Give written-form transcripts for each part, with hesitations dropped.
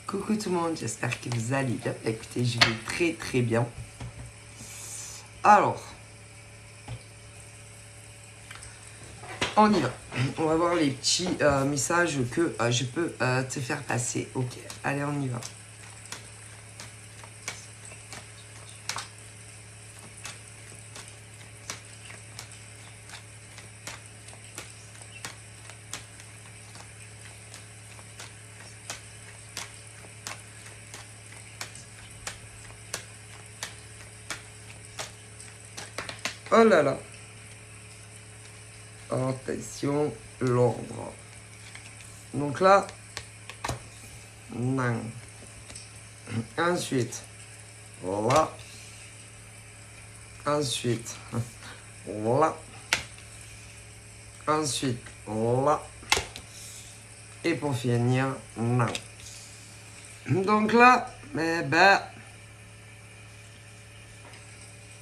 Coucou tout le monde, j'espère que vous allez bien. Écoutez, je vais très très bien. Alors, on y va. On va voir les petits messages que je peux te faire passer. Ok, allez, on y va. Oh là là. Attention, l'ordre. Donc là, non. Ensuite, là. Ensuite, là. Ensuite, là. Et pour finir, non. Donc là, eh ben,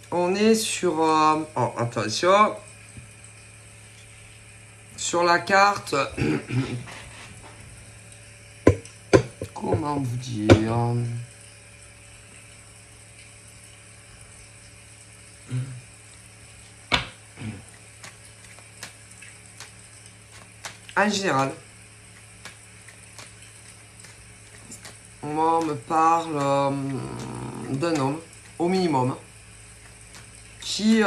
on est sur... oh, attention. Sur la carte... Comment vous dire... En général, moi, on me parle d'un homme, au minimum, qui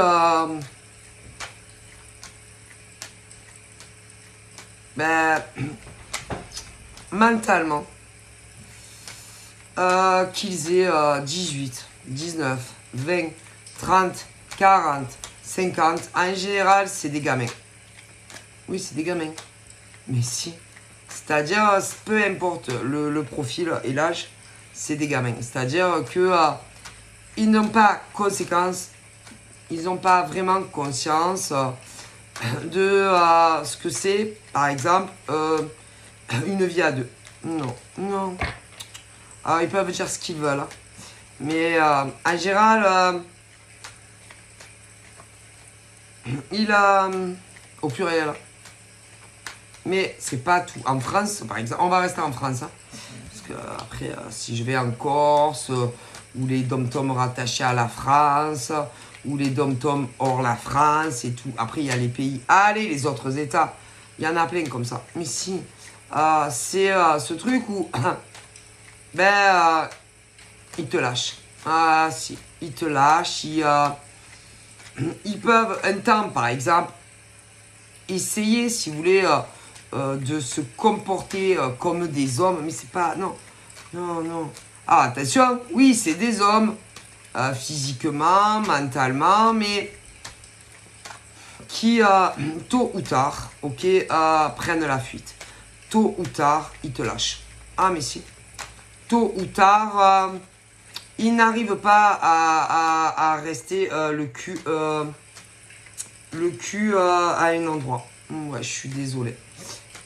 mentalement, qu'ils aient 18, 19, 20, 30, 40, 50, en général, c'est des gamins. Oui, c'est des gamins. Mais si. C'est-à-dire, peu importe le profil et l'âge, c'est des gamins. C'est-à-dire que ils n'ont pas conséquence, ils n'ont pas vraiment conscience de ce que c'est, par exemple, une vie à deux. Non, non. Alors, ils peuvent dire ce qu'ils veulent. Hein. Mais en général, il a... au pluriel. Mais c'est pas tout. En France, par exemple, on va rester en France. Hein, parce que après, si je vais en Corse, ou les dom-toms rattachés à la France, ou les dom-toms hors la France et tout. Après, il y a les pays. Allez, les autres États. Il y en a plein comme ça. Mais si, c'est ce truc où, ils te lâchent. Ah, si, ils te lâchent. Ils peuvent, un temps, par exemple, essayer, si vous voulez, de se comporter comme des hommes. Mais c'est pas... Non, non, non. Ah, attention, oui, c'est des hommes. Physiquement, mentalement, mais qui, tôt ou tard, ok, prennent la fuite. Tôt ou tard, ils te lâchent. Ah, mais si. Tôt ou tard, ils n'arrivent pas à rester le cul à un endroit. Ouais, je suis désolé.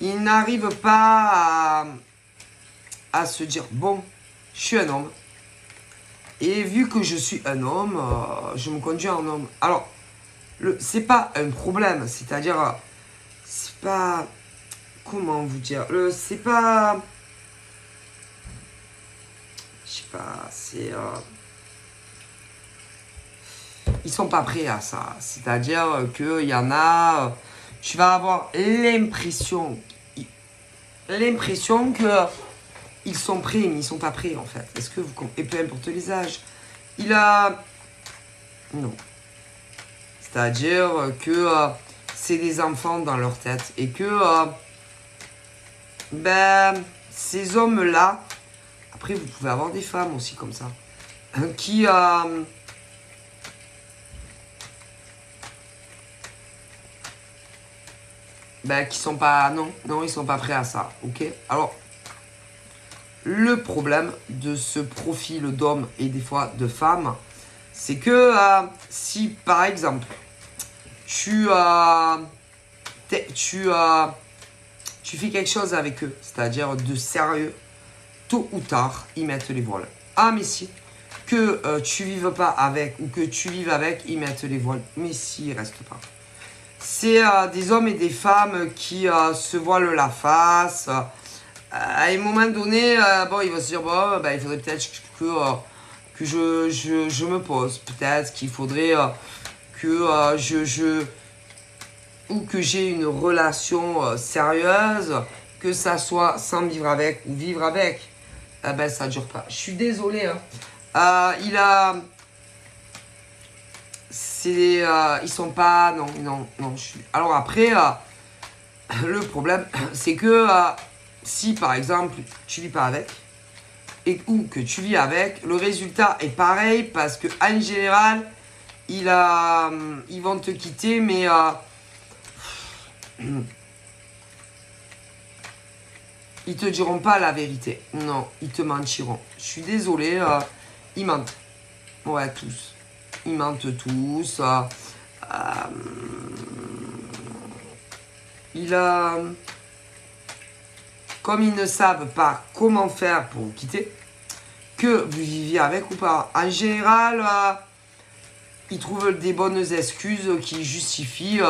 Ils n'arrivent pas à se dire, bon, je suis un homme. Et vu que je suis un homme, je me conduis en homme. Alors, c'est pas un problème. C'est-à-dire, c'est pas... Comment vous dire c'est pas... Je sais pas, c'est... Ils sont pas prêts à ça. C'est-à-dire qu'il y en a... tu vas avoir l'impression que... Ils sont prêts, mais ils sont pas prêts en fait. Est-ce que vous... Et peu importe les âges. Il a... Non. C'est-à-dire que c'est des enfants dans leur tête. Et que... ces hommes-là... Après, vous pouvez avoir des femmes aussi comme ça. Qui... qui sont pas... Non, ils sont pas prêts à ça. Ok. Alors... Le problème de ce profil d'homme et des fois de femme, c'est que si par exemple tu fais quelque chose avec eux, c'est-à-dire de sérieux, tôt ou tard, ils mettent les voiles. Ah mais si, que tu vives pas avec ou que tu vives avec, ils mettent les voiles. Mais si, ils restent pas. C'est des hommes et des femmes qui se voilent la face, à un moment donné, bon, il va se dire, bon, ben, il faudrait peut-être que je me pose. Peut-être qu'il faudrait que ou que j'ai une relation sérieuse, que ça soit sans vivre avec ou vivre avec. Ben, ça dure pas. Je suis désolé. Hein. Il a... ils sont pas... Non, non, non. Alors après, le problème, c'est que si par exemple, tu vis pas avec, ou que tu vis avec, le résultat est pareil parce que en général, ils vont te quitter, mais ils te diront pas la vérité. Non, ils te mentiront. Je suis désolé, ils mentent. Ouais, tous. Ils mentent tous. Comme ils ne savent pas comment faire pour vous quitter, que vous viviez avec ou pas. En général, ils trouvent des bonnes excuses qui justifient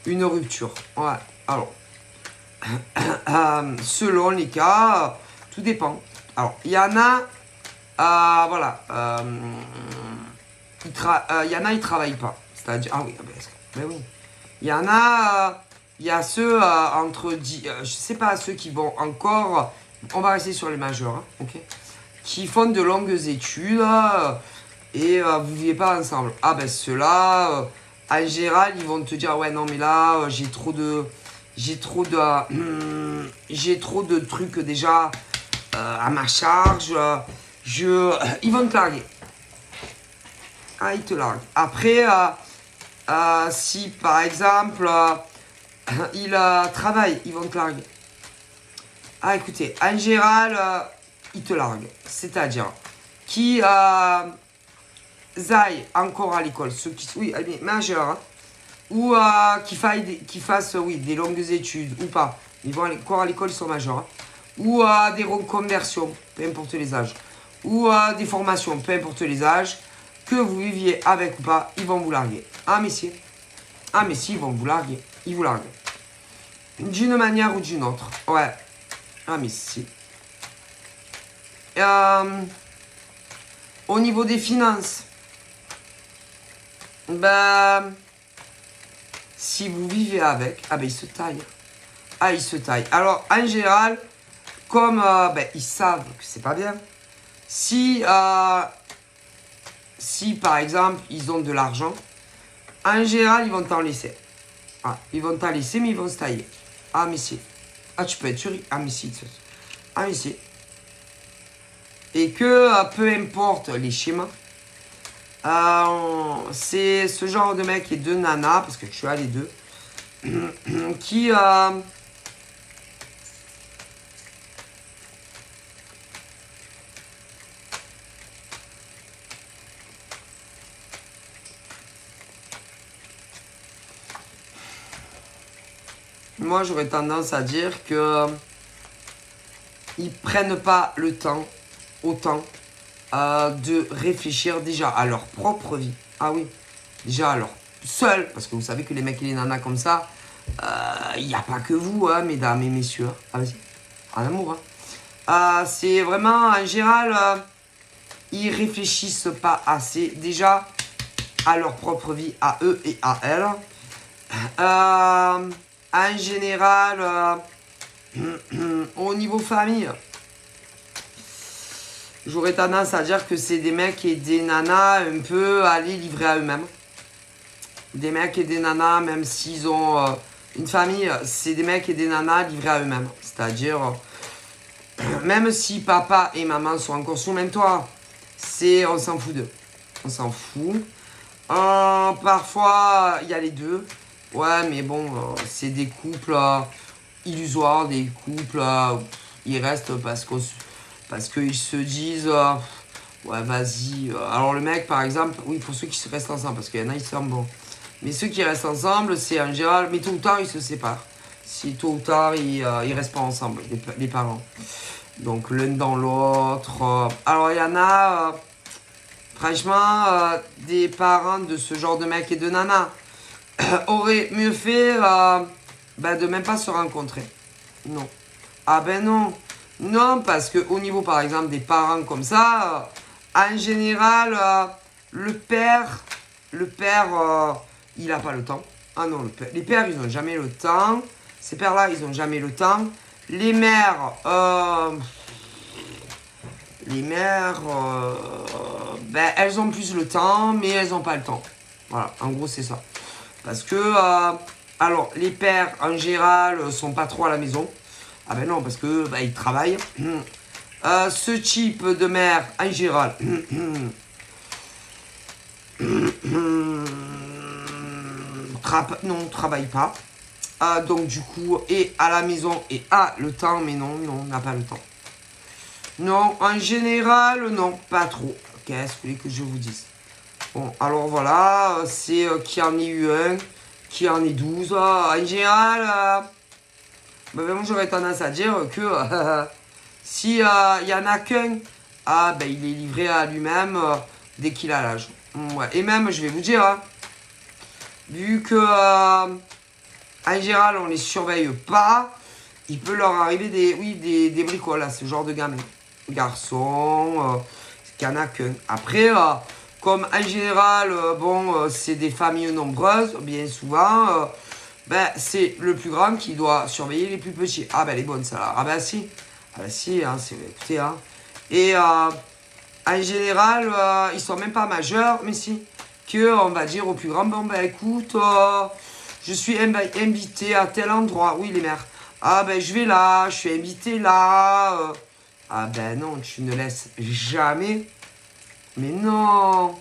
une rupture. Ouais, alors, selon les cas, tout dépend. Alors, il y en a, voilà, il y en a, ils travaillent pas. C'est-à-dire, ah oui, ben oui. Il y en a, il y a ceux entre 10, je sais pas, ceux qui vont encore, on va rester sur les majeurs, hein, ok, qui font de longues études et vous vivez pas ensemble. Ah ben ceux-là, en général, ils vont te dire ouais non mais là j'ai trop de trucs déjà à ma charge. Ils vont te larguer. Ah ils te larguent. Après si par exemple ils travaillent, ils vont te larguer. Ah écoutez, en général ils te larguent. C'est-à-dire qui aillent encore à l'école, ceux qui oui, majeurs, hein, ou qui fassent oui, des longues études ou pas, ils vont encore à l'école, ils sont majeurs, hein, ou des reconversions, peu importe les âges, ou des formations, peu importe les âges, que vous viviez avec ou pas, ils vont vous larguer. Ah mais si, ils vont vous larguer, ils vous larguent. D'une manière ou d'une autre, ouais. Ah mais si. Au niveau des finances, ben, si vous vivez avec, ah ben ils se taillent. Ah, ils se taillent. Alors, en général, comme ben, ils savent que c'est pas bien, si par exemple, ils ont de l'argent, en général, ils vont t'en laisser. Ah, ils vont t'en laisser, mais ils vont se tailler. Ah, mais si. Ah, tu peux être sûr. Ah, mais si. Ah, mais si. Et que, peu importe les schémas, c'est ce genre de mec et de nana, parce que tu as les deux, qui moi j'aurais tendance à dire que ils prennent pas le temps autant de réfléchir déjà à leur propre vie. Ah oui, déjà à leur seul, parce que vous savez que les mecs et les nanas comme ça, il n'y a pas que vous, hein, mesdames et messieurs. Ah vas-y, en amour. Hein. C'est vraiment en général, ils réfléchissent pas assez déjà à leur propre vie, à eux et à elles. En général, au niveau famille, j'aurais tendance à dire que c'est des mecs et des nanas un peu allés livrer à eux-mêmes. Des mecs et des nanas, même s'ils ont une famille, c'est des mecs et des nanas livrés à eux-mêmes. C'est-à-dire, même si papa et maman sont encore sous même toit, on s'en fout d'eux. On s'en fout. Parfois, il y a les deux. Ouais, mais bon, c'est des couples illusoires, des couples, ils restent parce qu'ils se disent, ouais, vas-y. Alors, le mec, par exemple, oui, pour ceux qui restent ensemble, parce qu'il y en a, ils sont bons. Mais ceux qui restent ensemble, c'est en général, mais tôt ou tard, ils se séparent. Si tôt ou tard, ils restent pas ensemble, les parents. Donc, l'un dans l'autre. Alors, il y en a, franchement, des parents de ce genre de mec et de nana auraient mieux fait de même pas se rencontrer. Non. Ah ben non. Non, parce que au niveau, par exemple, des parents comme ça, en général, le père, il n'a pas le temps. Ah non, les pères, ils n'ont jamais le temps. Ces pères-là, ils n'ont jamais le temps. Les mères, ben, elles ont plus le temps, mais elles n'ont pas le temps. Voilà, en gros, c'est ça. Parce que, alors, les pères, en général, sont pas trop à la maison. Ah ben non, parce que ils travaillent. Ce type de mère, en général, non, travaille pas. Donc du coup, et à la maison, et a le temps, mais non, on n'a pas le temps. Non, en général, non, pas trop. Qu'est-ce que vous voulez que je vous dise? Bon, alors voilà, c'est qui en ait eu un, qui en ait 12. En général, moi j'aurais tendance à dire que si il y en a qu'un, il est livré à lui-même dès qu'il a l'âge. Ouais. Et même, je vais vous dire, hein, vu que en général on les surveille pas, il peut leur arriver des bricoles à ce genre de gamins. Garçons, qu'il n'y en a qu'un. Après, comme en général, c'est des familles nombreuses, bien souvent, c'est le plus grand qui doit surveiller les plus petits. Ah ben, elle est bonne celle-là. Ah ben si. Ah ben si, hein, écoutez, hein. Et en général, ils sont même pas majeurs, mais si. Que on va dire au plus grand, bon ben écoute, je suis invité à tel endroit. Oui, les mères. Ah ben je vais là, je suis invité là. Ah ben non, tu ne laisses jamais. Mais non,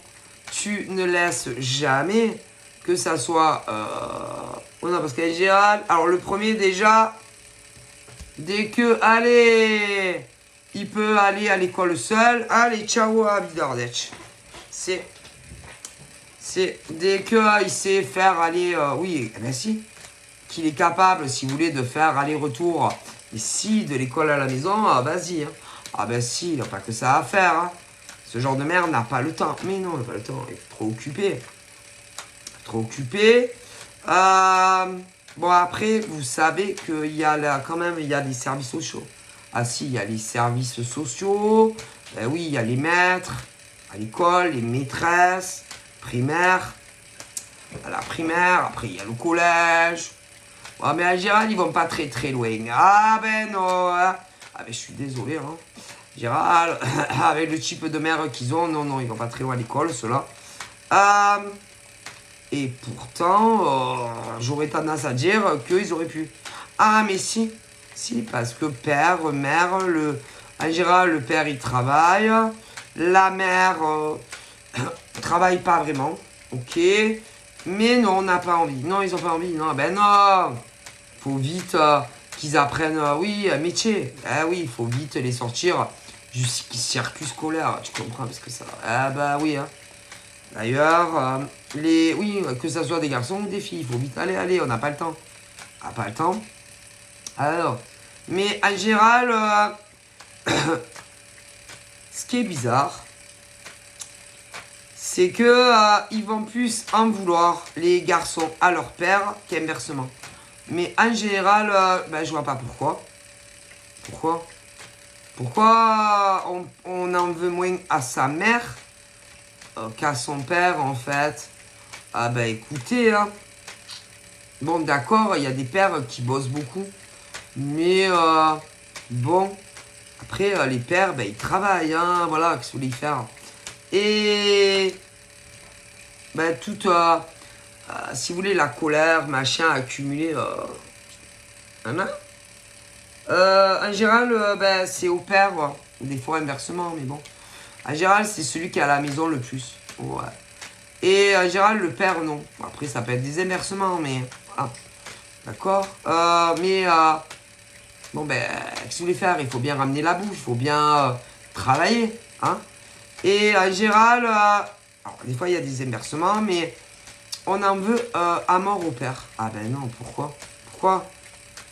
tu ne laisses jamais que ça soit... Oh non, parce qu'en général, alors le premier déjà, dès que, allez, il peut aller à l'école seul, allez, ciao à Bidardech. C'est dès que il sait faire aller, oui, eh ben si, qu'il est capable, si vous voulez, de faire aller-retour ici, de l'école à la maison, vas-y. Hein. Ah ben si, il n'y a pas que ça à faire. Hein. Ce genre de mère n'a pas le temps. Mais non, il n'a pas le temps, il est trop occupé. Trop occupé. Bon, après, vous savez qu'il y a là, quand même, il y a des services sociaux. Ah si, il y a les services sociaux. Ben oui, il y a les maîtres à l'école, les maîtresses primaires. À la primaire, après il y a le collège. Ouais, mais en général, ils vont pas très très loin. Ah ben non. Hein. Ah ben je suis désolé. Hein. Gérald, avec le type de mère qu'ils ont, non, ils vont pas très loin à l'école, ceux-là. Et pourtant, j'aurais tendance à dire qu'ils auraient pu. Ah, mais si, parce que père, mère, en général, le père, il travaille. La mère travaille pas vraiment, ok. Mais non, on n'a pas envie. Non, ils ont pas envie. Non, ben non. Faut vite qu'ils apprennent, un métier. Ah oui, il faut vite les sortir du circuit scolaire, tu comprends, parce que ça... Ah bah oui, hein. D'ailleurs, que ce soit des garçons ou des filles, il faut vite aller, on n'a pas le temps. Ah, pas le temps. Alors, mais en général, ce qui est bizarre, c'est que ils vont plus en vouloir, les garçons, à leur père qu'inversement. Mais en général, je vois pas pourquoi. Pourquoi on en veut moins à sa mère qu'à son père, en fait? Ah bah écoutez, hein. Bon, d'accord, il y a des pères qui bossent beaucoup. Mais bon, après, les pères, ils travaillent, hein. Voilà, qu'est-ce que vous voulez faire? Et toute, si vous voulez, la colère, machin, accumulée, hein. En général, c'est au père, ou des fois inversement, mais bon. En général, c'est celui qui est à la maison le plus. Ouais. Et en général, le père, non. Après, ça peut être des inversements, mais... Ah, d'accord. Bon, qu'est-ce que vous voulez faire? Il faut bien ramener la bouffe, il faut bien travailler, hein. Et en général, alors, des fois, il y a des inversements, mais on en veut à mort au père. Ah ben non, pourquoi?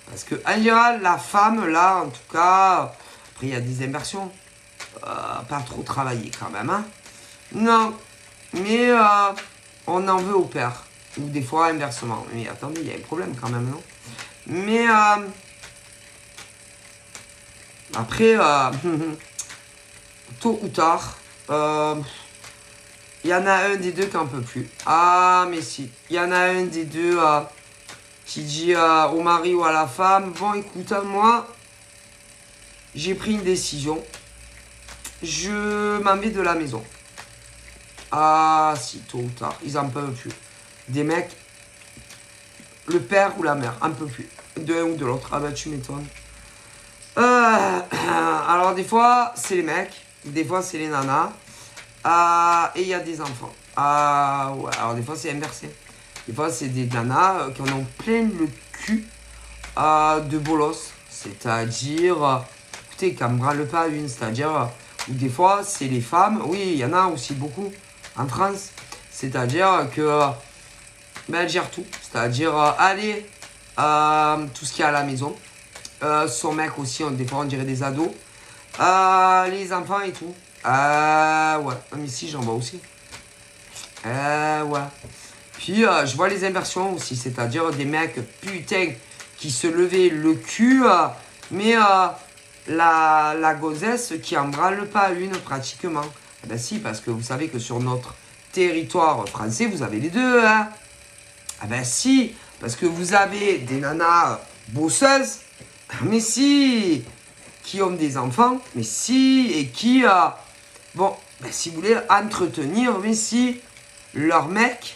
Parce que en général, la femme, là, en tout cas, après il y a des inversions, pas trop travailler quand même, hein. Non, mais on en veut au père. Ou des fois inversement. Mais attendez, il y a un problème quand même, non? Mais Après, tôt ou tard, il y en a un des deux qui n'en peut plus. Ah, mais si. Il y en a un des deux qui dit au mari ou à la femme, bon, écoute, moi, j'ai pris une décision. Je m'en vais de la maison. Ah, si, tôt ou tard, ils n'en peuvent plus. Des mecs, le père ou la mère, un peu plus. De l'un ou de l'autre. Ah, bah, tu m'étonnes. Alors, des fois, c'est les mecs. Des fois, c'est les nanas. Et il y a des enfants. Ouais. Alors, des fois, c'est inversé. Des fois, c'est des nanas qui en ont plein le cul de bolos. C'est-à-dire, écoutez, qui en branlent pas une. C'est-à-dire, ou des fois, c'est les femmes. Oui, il y en a aussi beaucoup en France. C'est-à-dire que, ben, elles gèrent tout. C'est-à-dire, allez, tout ce qu'il y a à la maison. Son mec aussi, des fois, on dirait des ados. Les enfants et tout. Ouais. Mais si, j'en vois aussi. Ouais. Puis, je vois les inversions aussi. C'est-à-dire des mecs, putain, qui se levaient le cul. Mais la gonzesse qui en branle pas une, pratiquement. Eh ben si, parce que vous savez que sur notre territoire français, vous avez les deux, hein. Ah ben si, parce que vous avez des nanas bosseuses. Mais si, qui ont des enfants, mais si, et qui, bon, ben si vous voulez entretenir, mais si, leur mec,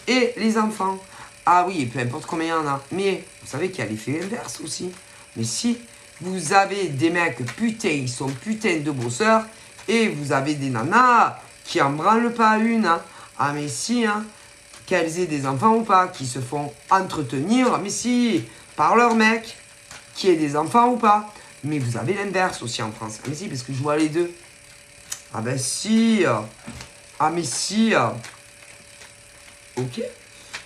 et les enfants. Ah oui, et peu importe combien il y en a. Mais vous savez qu'il y a l'effet inverse aussi. Mais si, vous avez des mecs, putain, ils sont putain de bosseurs, et vous avez des nanas qui en branlent pas une, hein. Ah mais si, hein, qu'elles aient des enfants ou pas, qui se font entretenir, mais si, par leur mec, qui ait des enfants ou pas. Mais vous avez l'inverse aussi en France. Ah mais si, parce que je vois les deux. Ah ben si. Ah mais si. Ok.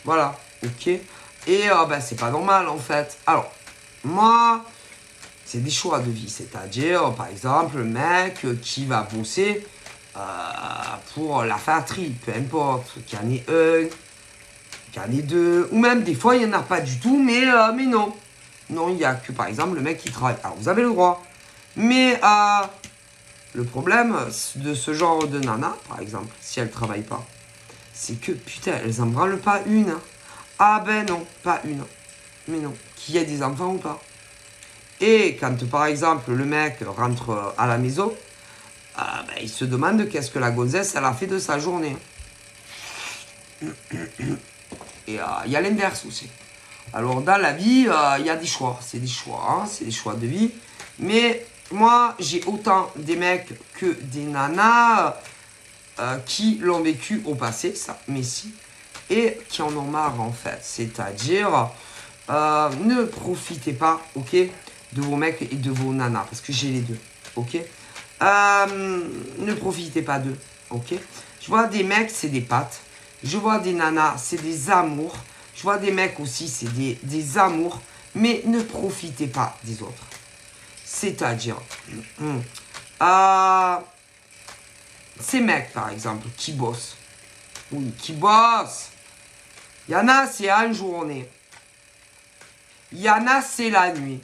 Voilà. Ok. Et ben c'est pas normal en fait. Alors, moi, c'est des choix de vie. C'est-à-dire, par exemple, le mec qui va bosser pour la fratrie, peu importe, qu'il y en ait un, qu'il y en ait deux, ou même des fois il n'y en a pas du tout, mais non. Non, il n'y a que par exemple le mec qui travaille. Alors vous avez le droit. Mais le problème de ce genre de nana, par exemple, si elle ne travaille pas, c'est que putain, elles en branlent pas une. Hein. Ah ben non, pas une. Mais non, qu'il y ait des enfants ou pas. Et quand par exemple le mec rentre à la maison, ben, il se demande qu'est-ce que la gonzesse elle a fait de sa journée. Et il y a l'inverse aussi. Alors dans la vie, il y a des choix. C'est des choix, hein, c'est des choix de vie. Mais moi, j'ai autant des mecs que des nanas qui l'ont vécu au passé, ça, mais si, et qui en ont marre en fait. C'est-à-dire, ne profitez pas, ok, de vos mecs et de vos nanas, parce que j'ai les deux, ok. Ne profitez pas d'eux, ok. Je vois des mecs, c'est des pattes. Je vois des nanas, c'est des amours. Je vois des mecs aussi, c'est des amours. Mais ne profitez pas des autres. C'est-à-dire, ces mecs, par exemple, qui bossent. Oui, qui bossent. Il y en a, c'est en journée. Il y en a, c'est la nuit.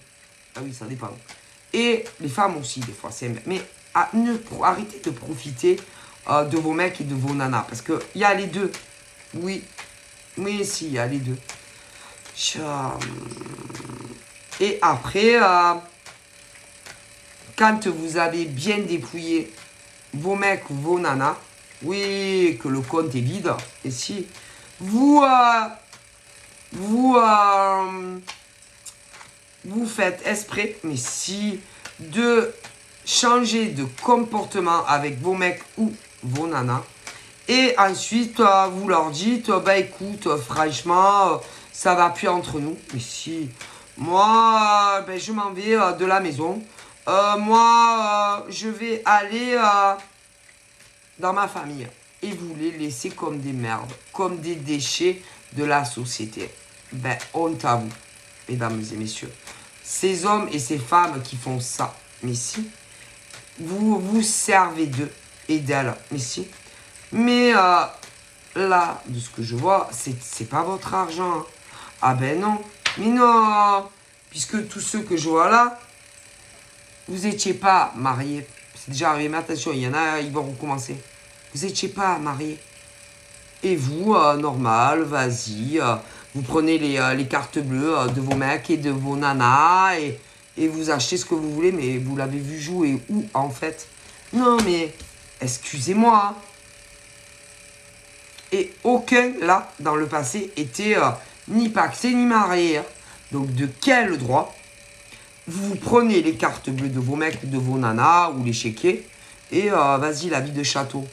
Ah oui, ça dépend. Et les femmes aussi, des fois. Mais arrêtez de profiter de vos mecs et de vos nanas. Parce qu'il y a les deux. Oui. Mais si, il y a les deux. Et après, quand vous avez bien dépouillé vos mecs ou vos nanas, oui, que le compte est vide, et si vous faites exprès, mais si, de changer de comportement avec vos mecs ou vos nanas, et ensuite vous leur dites, bah écoute, franchement, ça va plus entre nous, mais si, moi, ben, je m'en vais de la maison, moi, je vais aller dans ma famille. Et vous les laissez comme des merdes, comme des déchets de la société. Ben, honte à vous, mesdames et messieurs. Ces hommes et ces femmes qui font ça, mais si, vous vous servez d'eux et d'elles, mais si. Mais là, de ce que je vois, c'est pas votre argent. Hein. Ah ben non, mais non. puisque tous ceux que je vois là, vous n'étiez pas mariés. C'est déjà arrivé, mais attention, il y en a, ils vont recommencer. Vous n'étiez pas mariés. Et vous, normal, vas-y, vous prenez les cartes bleues de vos mecs et de vos nanas et vous achetez ce que vous voulez, mais vous l'avez vu jouer où, en fait? Non, mais, excusez-moi. Hein. Et aucun, là, dans le passé, était ni paxé ni marié. Hein. Donc, de quel droit vous prenez les cartes bleues de vos mecs, de vos nanas ou les chéquiers et vas-y, la vie de château.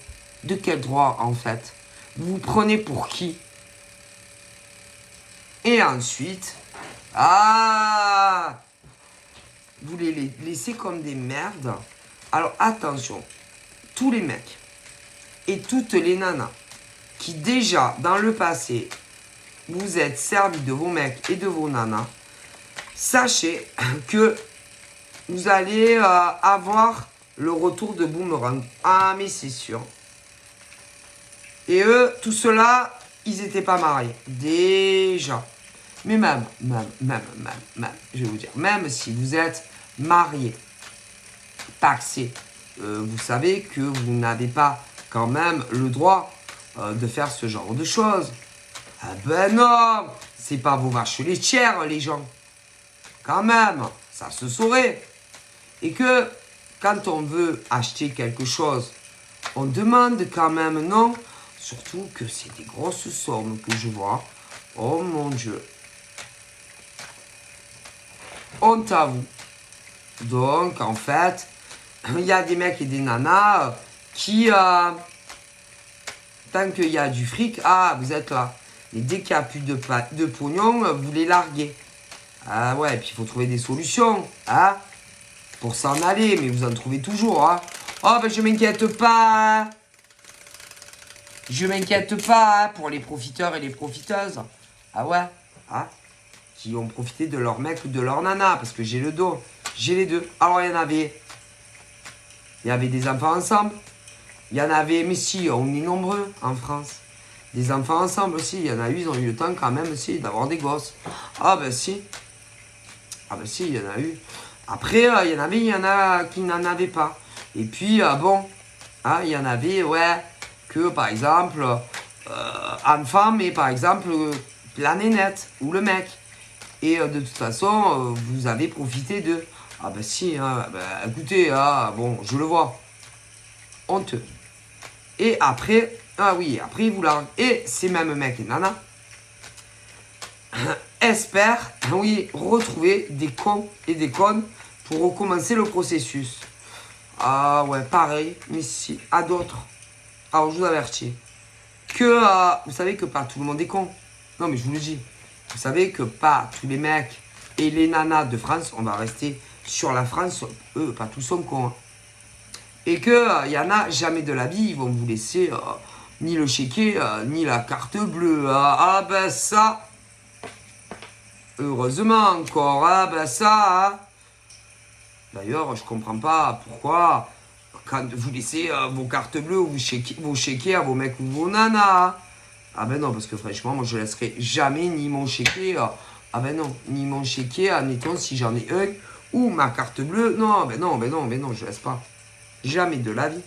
De quel droit, en fait? Vous prenez pour qui? Et ensuite, vous les laissez comme des merdes. Alors attention, tous les mecs et toutes les nanas qui déjà dans le passé vous êtes servis de vos mecs et de vos nanas, sachez que vous allez avoir le retour de boomerang. Ah mais c'est sûr. Et eux, tout cela, ils n'étaient pas mariés. Déjà. Mais même, je vais vous dire, même si vous êtes marié, paxé, vous savez que vous n'avez pas quand même le droit de faire ce genre de choses. Ah ben non, c'est pas vos vaches laitières, les gens. Quand même, ça se saurait. Et que quand on veut acheter quelque chose, on demande quand même, non? Surtout que c'est des grosses sommes que je vois. Oh mon Dieu. Honte à vous. Donc, en fait, il y a des mecs et des nanas qui, tant qu'il y a du fric, vous êtes là. Mais dès qu'il n'y a plus de pognon, vous les larguez. Ah ouais, et puis il faut trouver des solutions, hein, pour s'en aller, mais vous en trouvez toujours, hein. Oh, ben je m'inquiète pas, hein. Je m'inquiète pas, hein, pour les profiteurs et les profiteuses. Ah ouais, hein, qui ont profité de leur mec ou de leur nana, parce que j'ai le dos, j'ai les deux. Alors il y avait des enfants ensemble, il y en avait, mais si, on est nombreux en France. Des enfants ensemble aussi, il y en a eu, ils ont eu le temps quand même aussi d'avoir des gosses. Ah ben si. Ah ben si, il y en a eu. Après, il y en a qui n'en avaient pas. Et puis, bon, hein, il y en avait, ouais, que par exemple, en femme, et par exemple, la nénette ou le mec. Et de toute façon, vous avez profité de... Ah ben si, hein, ben, écoutez, bon, je le vois. Honteux. Et après, après, vous la... Et ces mêmes mecs et nanas espèrent, retrouver des cons et des connes pour recommencer le processus. Ah ouais, pareil, mais si, à d'autres. Alors, je vous avertis que, vous savez que pas tout le monde est con. Non, mais je vous le dis. Vous savez que pas tous les mecs et les nanas de France, on va rester sur la France, eux, pas tous sont cons. Hein. Et que, y en a, jamais de la vie, ils vont vous laisser ni le chéquier, ni la carte bleue. Ah ben ça... Heureusement encore, ben ça... Hein. D'ailleurs, je comprends pas pourquoi, quand vous laissez vos cartes bleues ou vos chéquiers à vos mecs ou vos nanas. Ah ben non, parce que franchement, moi je laisserai jamais ni mon chéquier. Ah ben non, ni mon chéquier, admettons, si j'en ai un, ou ma carte bleue. Non, ben non, je laisse pas. Jamais de la vie.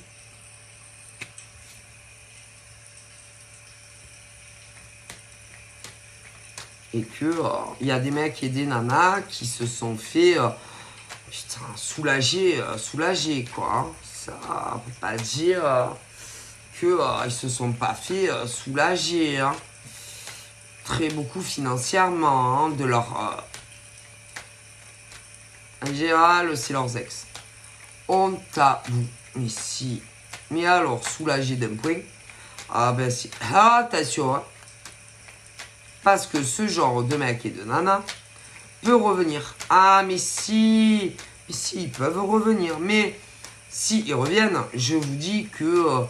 Et que il y a des mecs et des nanas qui se sont fait putain, soulagés quoi. Hein. Ça veut pas dire que ils se sont pas fait soulager. Hein. Très beaucoup financièrement hein, de leur... en général, c'est leurs ex. Honte à vous. Ici. Mais alors, soulagé d'un point. Ah ben si. Attention. Hein. Parce que ce genre de mec et de nana peut revenir. Ah mais si. Mais si, ils peuvent revenir. Mais si ils reviennent, je vous dis que...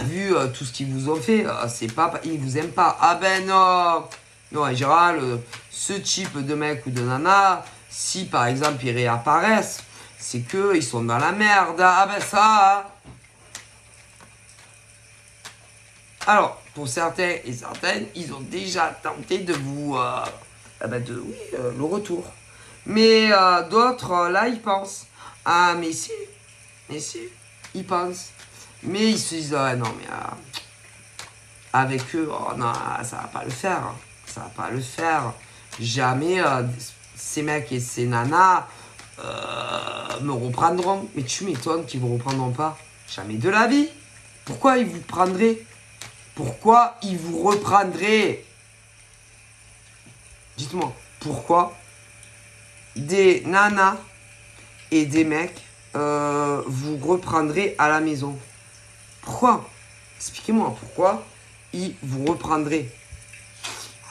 vu tout ce qu'ils vous ont fait, c'est pas, ils vous aiment pas. Ah ben non. Non, en général, ce type de mec ou de nana, si par exemple ils réapparaissent, c'est que ils sont dans la merde. Ah ben ça. Hein. Alors, pour certains et certaines, ils ont déjà tenté de vous, le retour. Mais d'autres, là, ils pensent. Ah, mais si, ils pensent. Mais ils se disent, ah, non, mais avec eux, oh non, ça va pas le faire. Ça va pas le faire. Jamais ces mecs et ces nanas me reprendront. Mais tu m'étonnes qu'ils vous reprendront pas. Jamais de la vie. Pourquoi ils vous prendraient? Pourquoi ils vous reprendraient? Dites-moi, pourquoi des nanas et des mecs vous reprendraient à la maison? Pourquoi? Expliquez-moi, pourquoi ils vous reprendraient?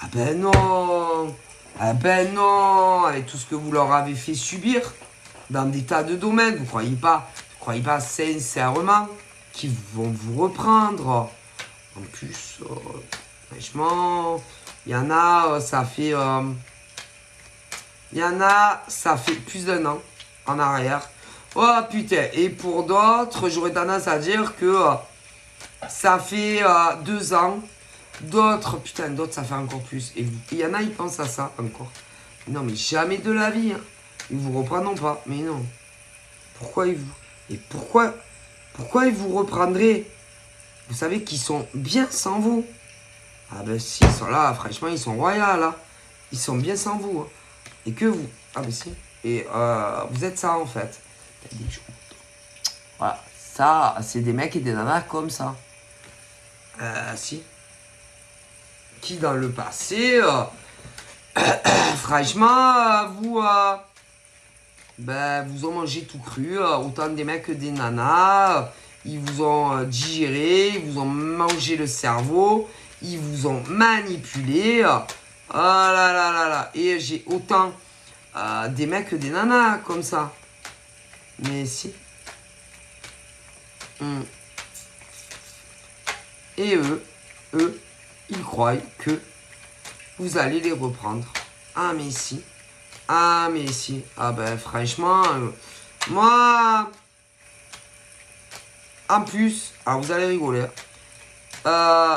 Ah ben non! Ah ben non! Avec tout ce que vous leur avez fait subir dans des tas de domaines, vous croyez pas sincèrement qu'ils vont vous reprendre? En plus, franchement, il y en a, ça fait plus d'1 an en arrière. Oh putain, et pour d'autres, j'aurais tendance à dire que ça fait 2 ans. D'autres, ça fait encore plus. Et il y en a, ils pensent à ça encore. Non, mais jamais de la vie. Hein. Ils vous reprendront pas. Mais non. Pourquoi ils vous reprendraient? Vous savez qu'ils sont bien sans vous. Ah ben si, ils sont là, franchement, ils sont royaux là. Ils sont bien sans vous. Hein. Et que vous... Ah ben si. Et vous êtes ça en fait. Voilà. Ça, c'est des mecs et des nanas comme ça. Si. Qui dans le passé, franchement, vous ont mangé tout cru. Autant des mecs que des nanas. Ils vous ont digéré, ils vous ont mangé le cerveau. Ils vous ont manipulé. Oh là là là là. Et j'ai autant des mecs que des nanas comme ça. Mais si. Et eux, ils croient que vous allez les reprendre. Ah mais si. Ah mais si. Ah ben franchement, moi... En plus, alors vous allez rigoler.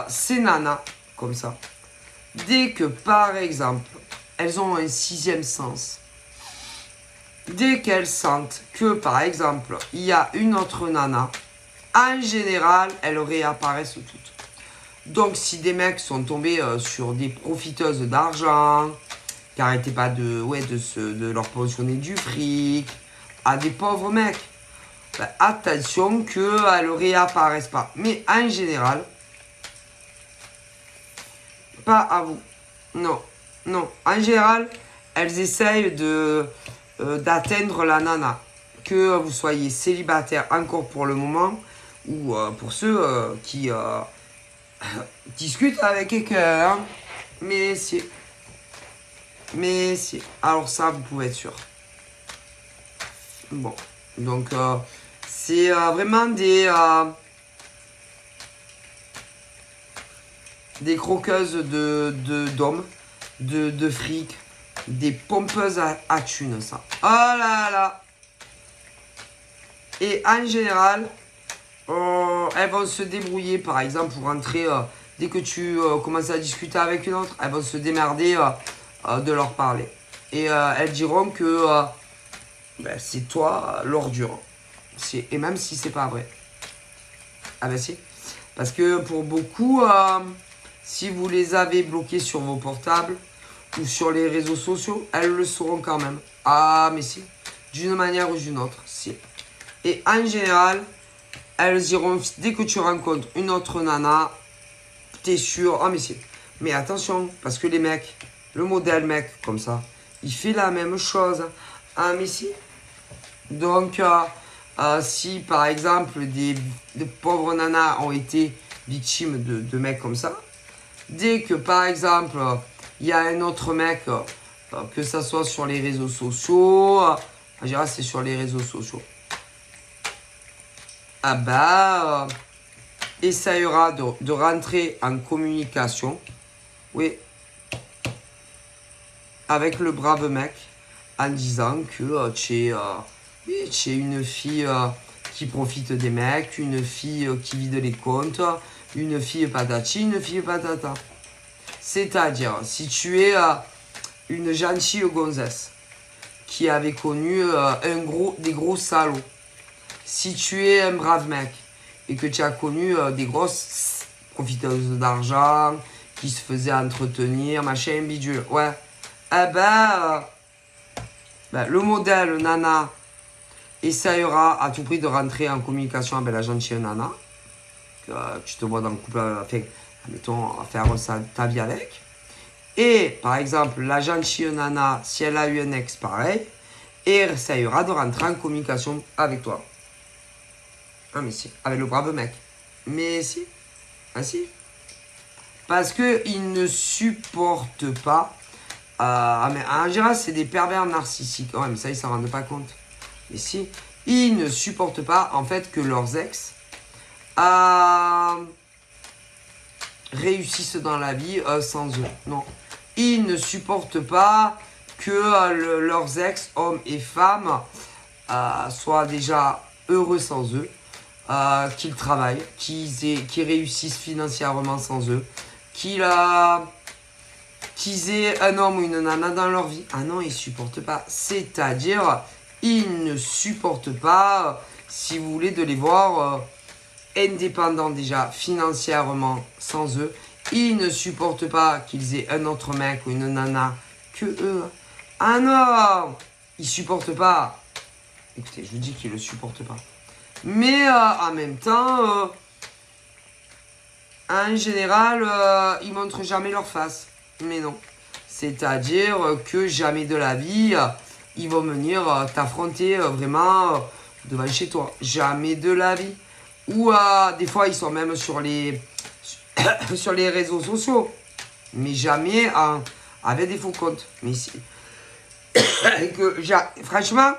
Ces nanas, comme ça. Dès que, par exemple, elles ont un 6e sens. Dès qu'elles sentent que, par exemple, il y a une autre nana, en général, elles réapparaissent toutes. Donc, si des mecs sont tombés sur des profiteuses d'argent, qui n'arrêtaient pas de leur pensionner du fric, à des pauvres mecs, ben, attention qu'elles ne réapparaissent pas. Mais en général, pas à vous. Non, non. En général, elles essayent d'atteindre la nana. Que vous soyez célibataire encore pour le moment, ou pour ceux qui discutent avec quelqu'un. Hein. Mais si. Alors ça, vous pouvez être sûr. Bon. Donc, c'est vraiment des croqueuses d'hommes, de fric, des pompeuses à thunes, ça. Oh là là. Et en général, elles vont se débrouiller, par exemple, pour rentrer, dès que tu commences à discuter avec une autre, elles vont se démerder de leur parler. Et elles diront que c'est toi l'ordure. Et même si c'est pas vrai. Ah ben si. Parce que pour beaucoup, si vous les avez bloqués sur vos portables ou sur les réseaux sociaux, elles le sauront quand même. Ah mais si. D'une manière ou d'une autre. Si. Et en général, elles iront, dès que tu rencontres une autre nana, t'es sûr. Ah mais si. Mais attention, parce que les mecs, le modèle mec, comme ça, il fait la même chose. Ah mais si. Donc, si par exemple des pauvres nanas ont été victimes de mecs comme ça, dès que par exemple il y a un autre mec, que ça soit sur les réseaux sociaux, en général c'est sur les réseaux sociaux, ah bah, essayera de rentrer en communication, oui, avec le brave mec, en disant que tu es une fille qui profite des mecs, une fille qui vide les comptes, une fille patati, une fille patata. C'est-à-dire, si tu es une gentille gonzesse qui avait connu des gros salauds. Si tu es un brave mec et que tu as connu des grosses profiteuses d'argent qui se faisaient entretenir, machin, bidule, ouais, eh ben, le modèle nana essayera à tout prix de rentrer en communication avec la gentille nana. Tu te vois dans le couple, enfin, mettons, à faire ta vie avec. Et, par exemple, la gentille nana, si elle a eu un ex pareil, et essayera de rentrer en communication avec toi. Ah, mais si, avec le brave mec. Mais si, ah si. Parce qu'ils ne supportent pas. Mais en général, c'est des pervers narcissiques. Ouais, mais ça, ils s'en rendent pas compte. Mais si, ils ne supportent pas, en fait, que leurs ex réussissent dans la vie sans eux. Non. Ils ne supportent pas que leurs ex, hommes et femmes, soient déjà heureux sans eux, qu'ils travaillent, qu'ils réussissent financièrement sans eux, qu'ils aient un homme ou une nana dans leur vie. Ah non, ils ne supportent pas. C'est-à-dire, ils ne supportent pas, si vous voulez, de les voir indépendants déjà financièrement sans eux. Ils ne supportent pas qu'ils aient un autre mec ou une nana que eux. Ah non, ils supportent pas. Écoutez, je vous dis qu'ils le supportent pas. Mais en même temps, en général, ils montrent jamais leur face. Mais non. C'est-à-dire que jamais de la vie, ils vont venir t'affronter vraiment devant chez toi. Jamais de la vie. Ou des fois, ils sont même sur les réseaux sociaux. Mais jamais avec des faux comptes. Mais si. Et que, franchement,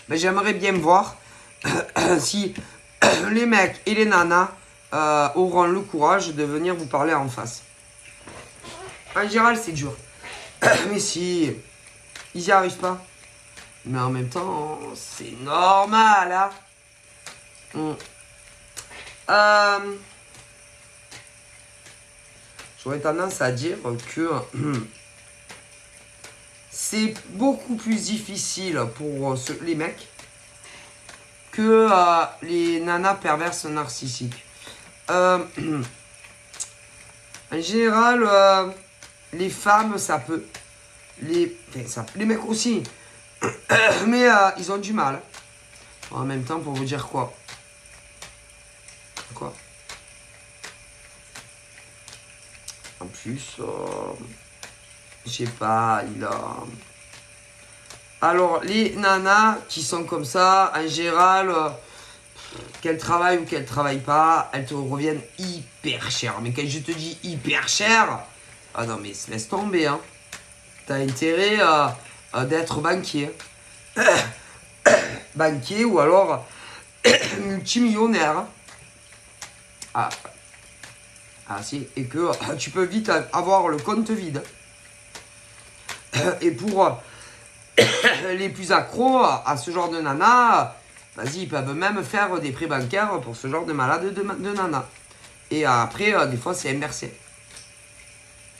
j'aimerais bien voir si les mecs et les nanas auront le courage de venir vous parler en face. En général, c'est dur. Mais si, ils n'y arrivent pas. Mais en même temps, c'est normal, hein. J'aurais tendance à dire que c'est beaucoup plus difficile pour les mecs que les nanas perverses narcissiques. En général, les femmes, ça peut. Les mecs aussi. Mais ils ont du mal. En même temps, pour vous dire quoi? En plus, je sais pas, Alors, les nanas qui sont comme ça, en général, qu'elles travaillent ou qu'elles travaillent pas, elles te reviennent hyper cher. Mais quand je te dis hyper cher, ah non mais laisse tomber, hein. T'as intérêt d'être banquier. Banquier ou alors multimillionnaire. Ah si, et que tu peux vite avoir le compte vide. Et pour les plus accros à ce genre de nana, vas-y, ils peuvent même faire des prêts bancaires pour ce genre de malade de nana. Et après, des fois, c'est inversé.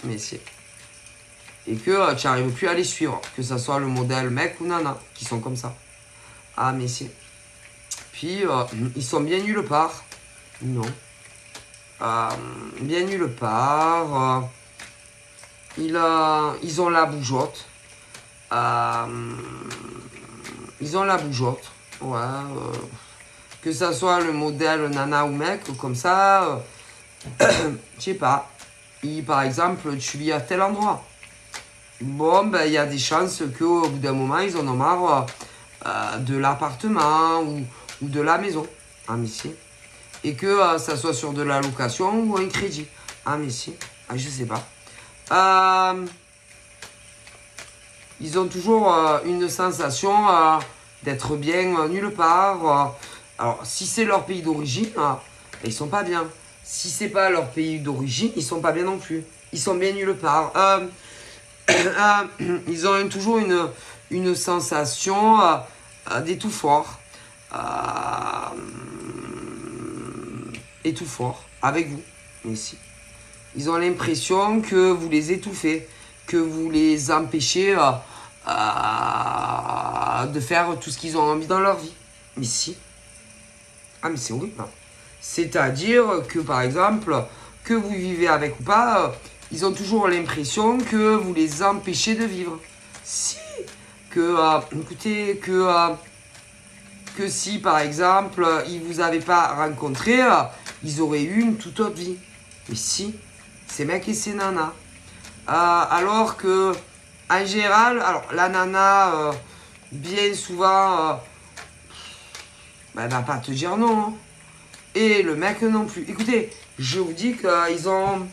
Mais c'est... Et que tu n'arrives plus à les suivre, que ce soit le modèle mec ou nana, qui sont comme ça. Ah, mais c'est... Puis, ils sont bien nulle part. Non. Bien nulle part. Ils ont la bougeotte. Ils ont la bougeotte. Ouais. Que ça soit le modèle nana ou mec, comme ça. Je sais pas. Par exemple, tu vis à tel endroit. Bon, il y a des chances qu'au bout d'un moment, ils en ont marre de l'appartement ou de la maison. Ah, mais si. Et que ça soit sur de la location ou un crédit. Ah, mais si. Ah, je sais pas. Ils ont toujours une sensation d'être bien nulle part. Alors, si c'est leur pays d'origine, ils sont pas bien. Si c'est pas leur pays d'origine, ils sont pas bien non plus. Ils sont bien nulle part. Ils ont toujours une sensation d'étouffoir. Étouffoir avec vous. Ici. Ils ont l'impression que vous les étouffez, que vous les empêchez de faire tout ce qu'ils ont envie dans leur vie. Mais si. Ah, mais c'est horrible. Hein. C'est-à-dire que, par exemple, que vous vivez avec ou pas, ils ont toujours l'impression que vous les empêchez de vivre. Si. Écoutez, que si, par exemple, ils ne vous avaient pas rencontré, ils auraient eu une toute autre vie. Mais si, ces mecs et ces nanas. Alors que, en général, alors la nana, bien souvent, elle va pas te dire non. Hein. Et le mec non plus. Écoutez, je vous dis qu'ils ont...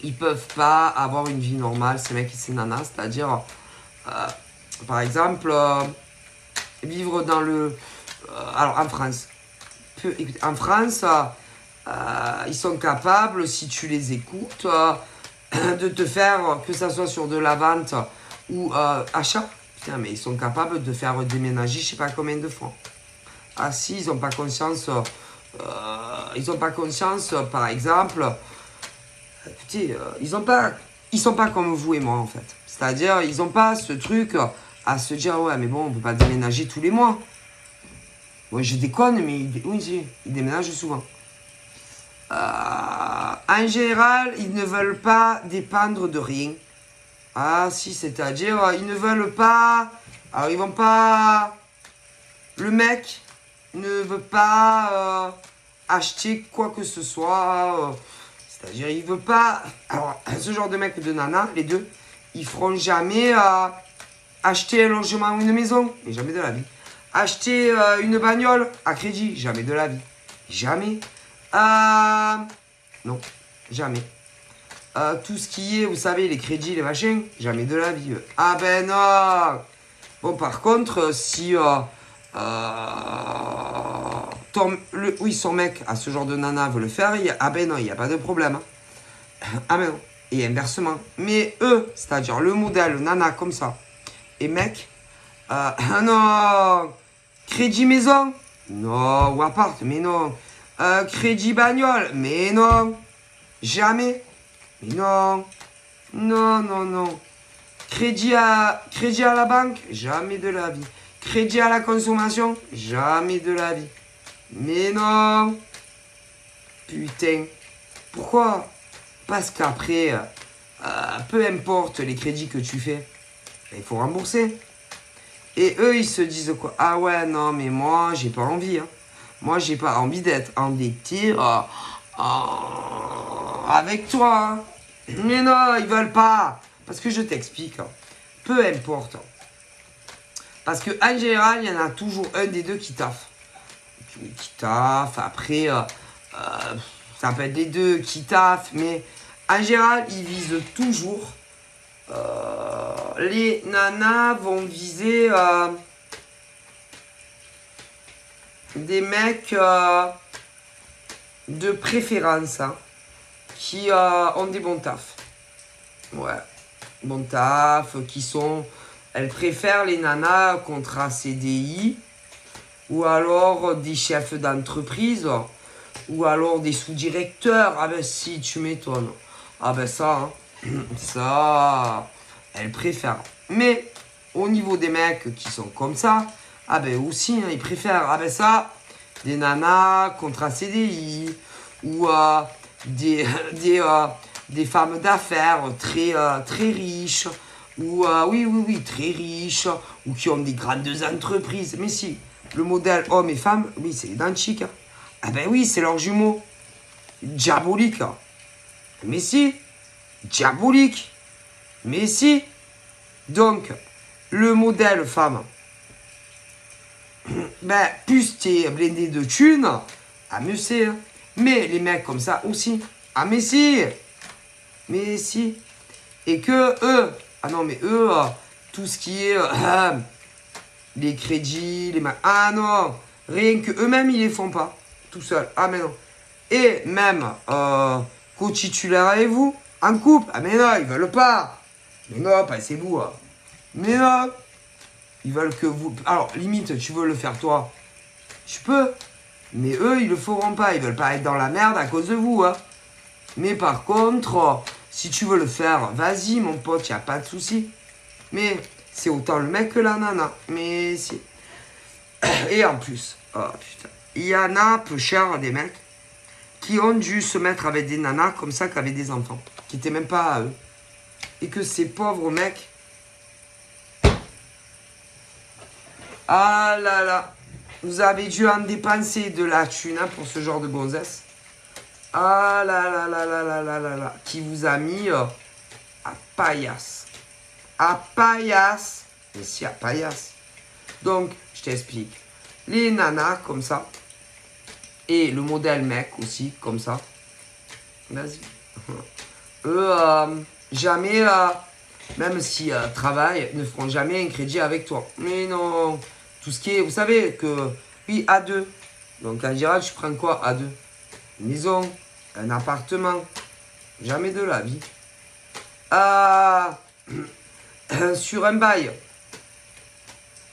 Ils peuvent pas avoir une vie normale, ces mecs et ces nanas. C'est-à-dire, par exemple, vivre dans le... alors, en France. En France, ils sont capables, si tu les écoutes, de te faire, que ça soit sur de la vente ou achat. Putain, mais ils sont capables de faire déménager je sais pas combien de fois. Ah si, ils n'ont pas conscience... par exemple... Écoutez, ils sont pas comme vous et moi, en fait. C'est-à-dire, ils n'ont pas ce truc à se dire, ouais, mais bon, on ne peut pas déménager tous les mois. Ouais, je déconne, mais ils déménagent souvent. En général, ils ne veulent pas dépendre de rien. Ah si, c'est-à-dire, ils ne veulent pas... Alors, ils vont pas... Le mec ne veut pas acheter quoi que ce soit. C'est-à-dire, il veut pas... Alors, ce genre de mec ou de nana, les deux, ils feront jamais acheter un logement ou une maison. Mais jamais de la vie. Acheter une bagnole à crédit. Jamais de la vie. Jamais. Non, jamais. Tout ce qui est, vous savez, les crédits, les machins, jamais de la vie. Ah ben non. Bon, par contre, si son mec à ce genre de nana veut le faire, ah ben non, il n'y a pas de problème. Ah ben non. Et inversement. Mais eux, c'est-à-dire le modèle nana comme ça, et mec, non, crédit maison, non, ou appart, mais non. Crédit bagnole, mais non. Jamais. Mais non. Non, non, non. Crédit à la banque, jamais de la vie. Crédit à la consommation, jamais de la vie. Mais non. Putain. Pourquoi? Parce qu'après, peu importe les crédits que tu fais, il faut rembourser. Et eux, ils se disent quoi? Ah ouais, non, mais moi, j'ai pas envie. Hein. Moi, j'ai pas envie d'être endetté avec toi. Hein. Mais non, ils veulent pas. Parce que je t'explique. Hein. Peu importe. Parce qu'en général, il y en a toujours un des deux qui taffe. Qui taffe. Après, ça peut être les deux qui taffent. Mais en général, ils visent toujours. Les nanas vont viser des mecs de préférence hein, qui ont des bons tafs. Ouais, bons tafs, qui sont... Elles préfèrent les nanas contrat CDI ou alors des chefs d'entreprise ou alors des sous-directeurs. Ah ben si, tu m'étonnes. Ah ben ça, hein, ça, elles préfèrent. Mais au niveau des mecs qui sont comme ça, ah ben aussi, hein, ils préfèrent. Ah ben ça, des nanas contrat CDI ou des femmes d'affaires très riches ou oui, très riches ou qui ont des grandes entreprises. Mais si, le modèle homme et femme, oui, c'est identique. Hein. Ah ben oui, c'est leurs jumeaux. Diabolique. Hein. Mais si, diabolique. Mais si. Donc, le modèle femme, ben, plus t'es blindé de thunes, ah mais c'est. Hein. Mais les mecs comme ça aussi, ah mais si. Mais si. Et que eux, ah non mais eux, tout ce qui est les crédits, ah non, rien que eux-mêmes ils les font pas, tout seuls, ah mais non. Et même co-titulaire avec vous, en couple, ah mais non, ils veulent pas. Mais non, passez-vous. Hein. Mais non, ils veulent que vous... Alors, limite, tu veux le faire toi, je peux. Mais eux, ils le feront pas, ils veulent pas être dans la merde à cause de vous. Hein. Mais par contre, Si tu veux le faire, vas-y, mon pote, y a pas de souci. Mais c'est autant le mec que la nana. Mais si. Et en plus, oh putain, il y en a peu cher des mecs qui ont dû se mettre avec des nanas comme ça qu'avaient des enfants, qui n'étaient même pas à eux. Et que ces pauvres mecs, ah là là, vous avez dû en dépenser de la thune hein, pour ce genre de gonzesse. Ah là là là là là là là là, qui vous a mis à paillasse. À paillasse. Mais si, à paillasse. Donc, je t'explique. Les nanas comme ça. Et le modèle mec aussi, comme ça. Vas-y. Eux, jamais, même si travaillent, ne feront jamais un crédit avec toi. Mais non. Tout ce qui est, vous savez que, oui, à deux. Donc en général, tu prends quoi à deux? Une maison, un appartement. Jamais de la vie. Sur un bail.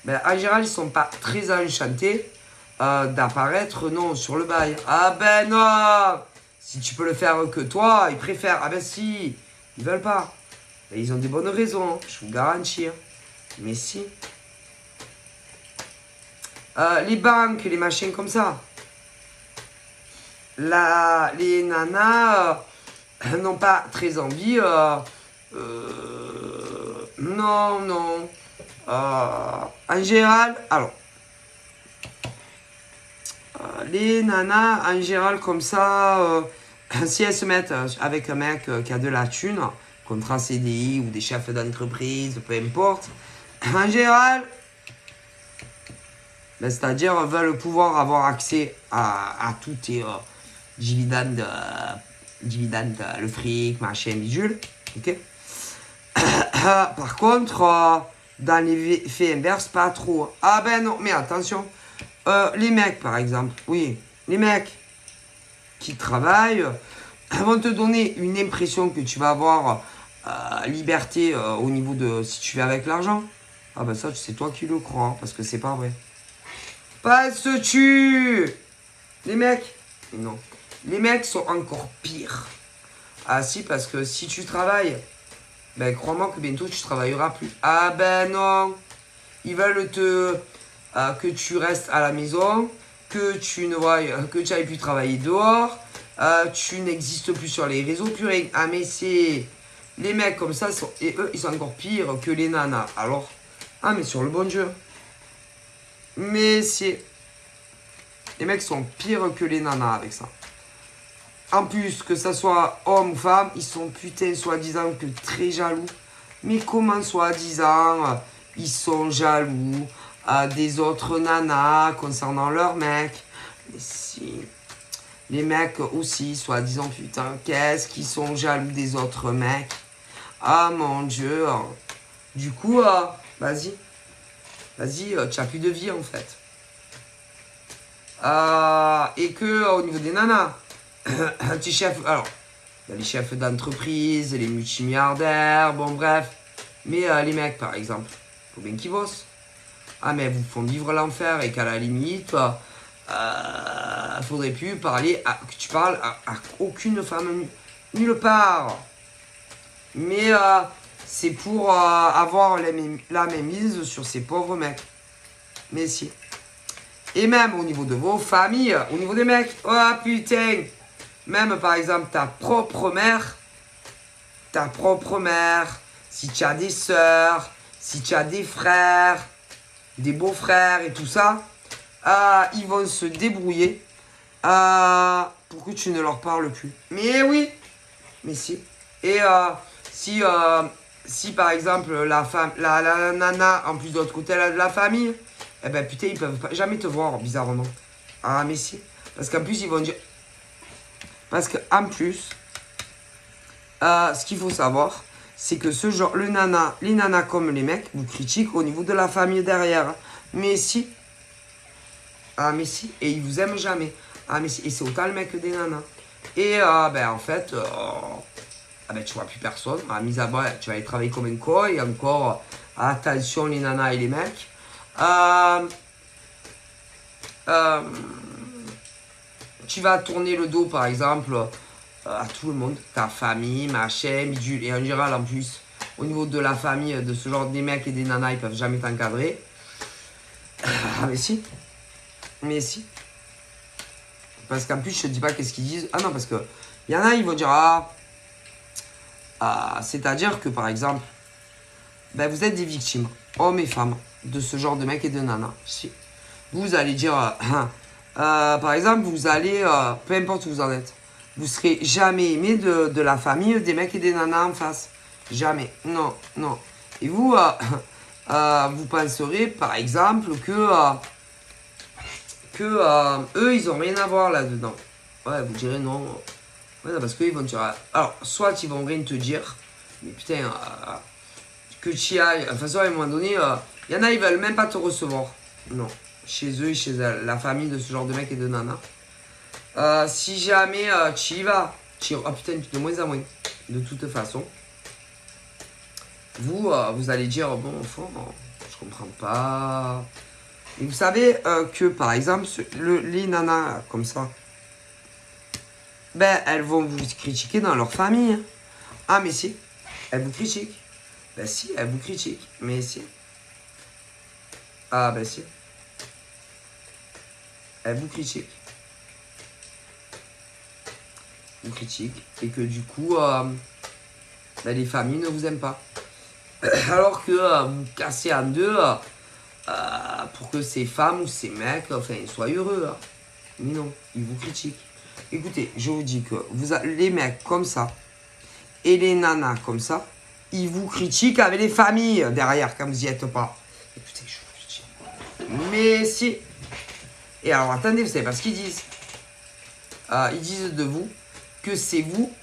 Ben, en général, ils sont pas très enchantés d'apparaître, non, sur le bail. Ah ben non! Si tu peux le faire que toi, ils préfèrent. Ah ben si, ils veulent pas. Ben, ils ont des bonnes raisons, je vous garantis. Mais si. Les banques, les machins comme ça. Les nanas n'ont pas très envie. Non, non. En général, alors. Les nanas, en général, comme ça, si elles se mettent avec un mec qui a de la thune, contrat CDI ou des chefs d'entreprise, peu importe, en général, ben, c'est-à-dire veulent pouvoir avoir accès à tous tes dividendes, le fric, machin, bidule. Ok. Par contre, dans les faits inverses, pas trop. Ah ben non, mais attention. Les mecs, par exemple, oui, les mecs qui travaillent vont te donner une impression que tu vas avoir liberté au niveau de si tu fais avec l'argent. Ah ben ça, c'est toi qui le crois, hein, parce que c'est pas vrai. Parce que les mecs, non, les mecs sont encore pires. Ah si, parce que si tu travailles, ben crois-moi que bientôt tu travailleras plus. Ah ben non, ils veulent que tu restes à la maison, que tu ne voies, que tu n'ailles plus travailler dehors, tu n'existes plus sur les réseaux, plus rien. Ah mais c'est les mecs comme ça et eux ils sont encore pires que les nanas. Alors ah mais sur le bon Dieu. Mais c'est les mecs sont pires que les nanas avec ça. En plus que ça soit homme ou femme, ils sont putain soi-disant que très jaloux. Mais comment soi-disant ils sont jaloux des autres nanas concernant leurs mecs. Mais si. Les mecs aussi, soi-disant, putain, qu'est-ce qu'ils sont jaloux des autres mecs. Ah mon Dieu. Du coup, vas-y. Vas-y, tu n'as plus de vie en fait. Et que au niveau des nanas, tes chefs, alors, il y a les chefs d'entreprise, les multimilliardaires, bon bref. Mais les mecs par exemple, faut bien qu'ils bossent. Ah mais vous font vivre l'enfer et qu'à la limite, faudrait plus parler, que tu parles à aucune femme nulle part. Mais c'est pour avoir la même mise sur ces pauvres mecs. Mais si. Et même au niveau de vos familles, au niveau des mecs, oh putain, même par exemple ta propre mère, si tu as des sœurs, si tu as des frères, des beaux-frères et tout ça, ils vont se débrouiller pour que tu ne leur parles plus. Mais oui, mais si. Et si par exemple la femme, la nana, en plus de l'autre côté, elle a de la famille, eh ben putain, ils peuvent jamais te voir, bizarrement. Ah, mais si. Parce qu'en plus, ils vont dire. Parce qu'en plus, ce qu'il faut savoir, c'est que ce genre, les nanas comme les mecs, vous critiquent au niveau de la famille derrière. Mais si. Ah, mais si. Et ils vous aiment jamais. Ah, mais si. Et c'est autant le mec que des nanas. Et ben en fait, ben, tu vois plus personne. Mis à bas, tu vas aller travailler comme un con. Et encore, attention les nanas et les mecs. Tu vas tourner le dos par exemple à tout le monde. Ta famille, machin, bidule. Et en général, en plus, au niveau de la famille, de ce genre des mecs et des nanas, ils peuvent jamais t'encadrer. Ah, mais si. Mais si. Parce qu'en plus, je te dis pas qu'est-ce qu'ils disent. Ah non, parce que il y en a, ils vont dire c'est-à-dire que par exemple, ben, vous êtes des victimes, hommes et femmes, de ce genre de mecs et de nanas. Si. Vous allez dire, par exemple, vous allez, peu importe où vous en êtes, vous serez jamais aimé de la famille des mecs et des nanas en face. Jamais. Non, non. Et vous, vous penserez, par exemple, que eux, ils ont rien à voir là-dedans. Ouais, vous direz non. Ouais, non, parce qu'ils vont dire. Alors, soit ils vont rien te dire, mais putain, que tu y ailles. De toute façon, à un moment donné, il y en a, ils veulent même pas te recevoir. Non. Chez eux, chez la famille de ce genre de mec et de nana. Si jamais tu y vas, ah putain, de moins en moins. De toute façon, vous allez dire, bon, au fond, je comprends pas. Et vous savez que, par exemple, les nanas comme ça, ben, elles vont vous critiquer dans leur famille. Hein. Ah, mais si, elles vous critiquent. Ben si, elles vous critiquent. Mais si. Ah, ben si. Elles vous critiquent. Vous critiquent. Et que du coup, ben, les familles ne vous aiment pas. Alors que vous cassez en deux pour que ces femmes ou ces mecs, enfin, soient heureux. Hein. Mais non, ils vous critiquent. Écoutez, je vous dis que les mecs comme ça et les nanas comme ça, ils vous critiquent avec les familles derrière quand vous n'y êtes pas. Écoutez, je vous dis. Mais si. Et alors attendez, vous savez pas ce qu'ils disent. Ils disent de vous que c'est vous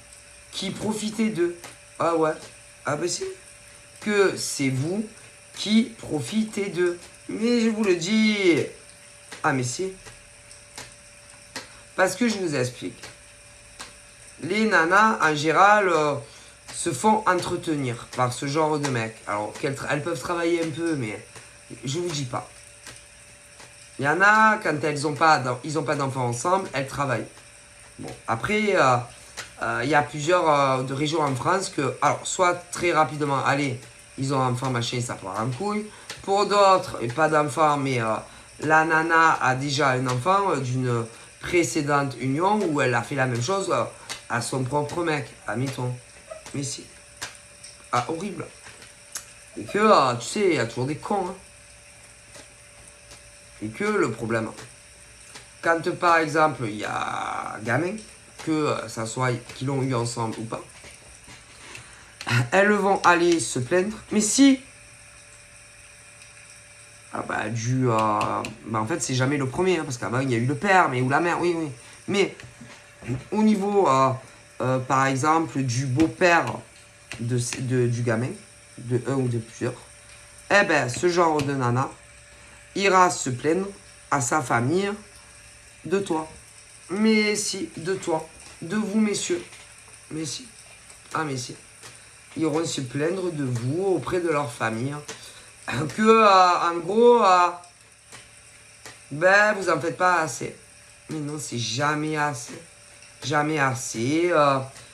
qui profitez d'eux. Ah ouais. Ah ben si. Que c'est vous qui profitez d'eux. Mais je vous le dis. Ah mais si. Parce que je vous explique. Les nanas, en général, se font entretenir par ce genre de mecs. Alors, elles peuvent travailler un peu, mais je vous dis pas. Il y en a, quand ils n'ont pas d'enfants ensemble, elles travaillent. Bon, après, il y a plusieurs de régions en France que, alors, soit très rapidement, allez, ils ont un enfant, machin, ça part en couille. Pour d'autres, pas d'enfant, mais la nana a déjà un enfant d'une précédente union où elle a fait la même chose à son propre mec, admettons. Mais si. Ah, horrible. Et que, tu sais, il y a toujours des cons. Hein. Et que le problème, quand par exemple, il y a un gamin, que ça soit qu'ils l'ont eu ensemble ou pas, elles vont aller se plaindre. Mais si. Ah bah, bah en fait, c'est jamais le premier, hein, parce qu'avant, il y a eu le père, mais ou la mère, oui, oui. Mais au niveau, par exemple, du beau-père du gamin, de un ou de plusieurs, eh ben, ce genre de nana ira se plaindre à sa famille de toi. Mais si, de toi. De vous, messieurs. Mais si. Ah, mais si. Ils iront se plaindre de vous auprès de leur famille. Que, en gros, ben, vous en faites pas assez. Mais non, c'est jamais assez. Jamais assez.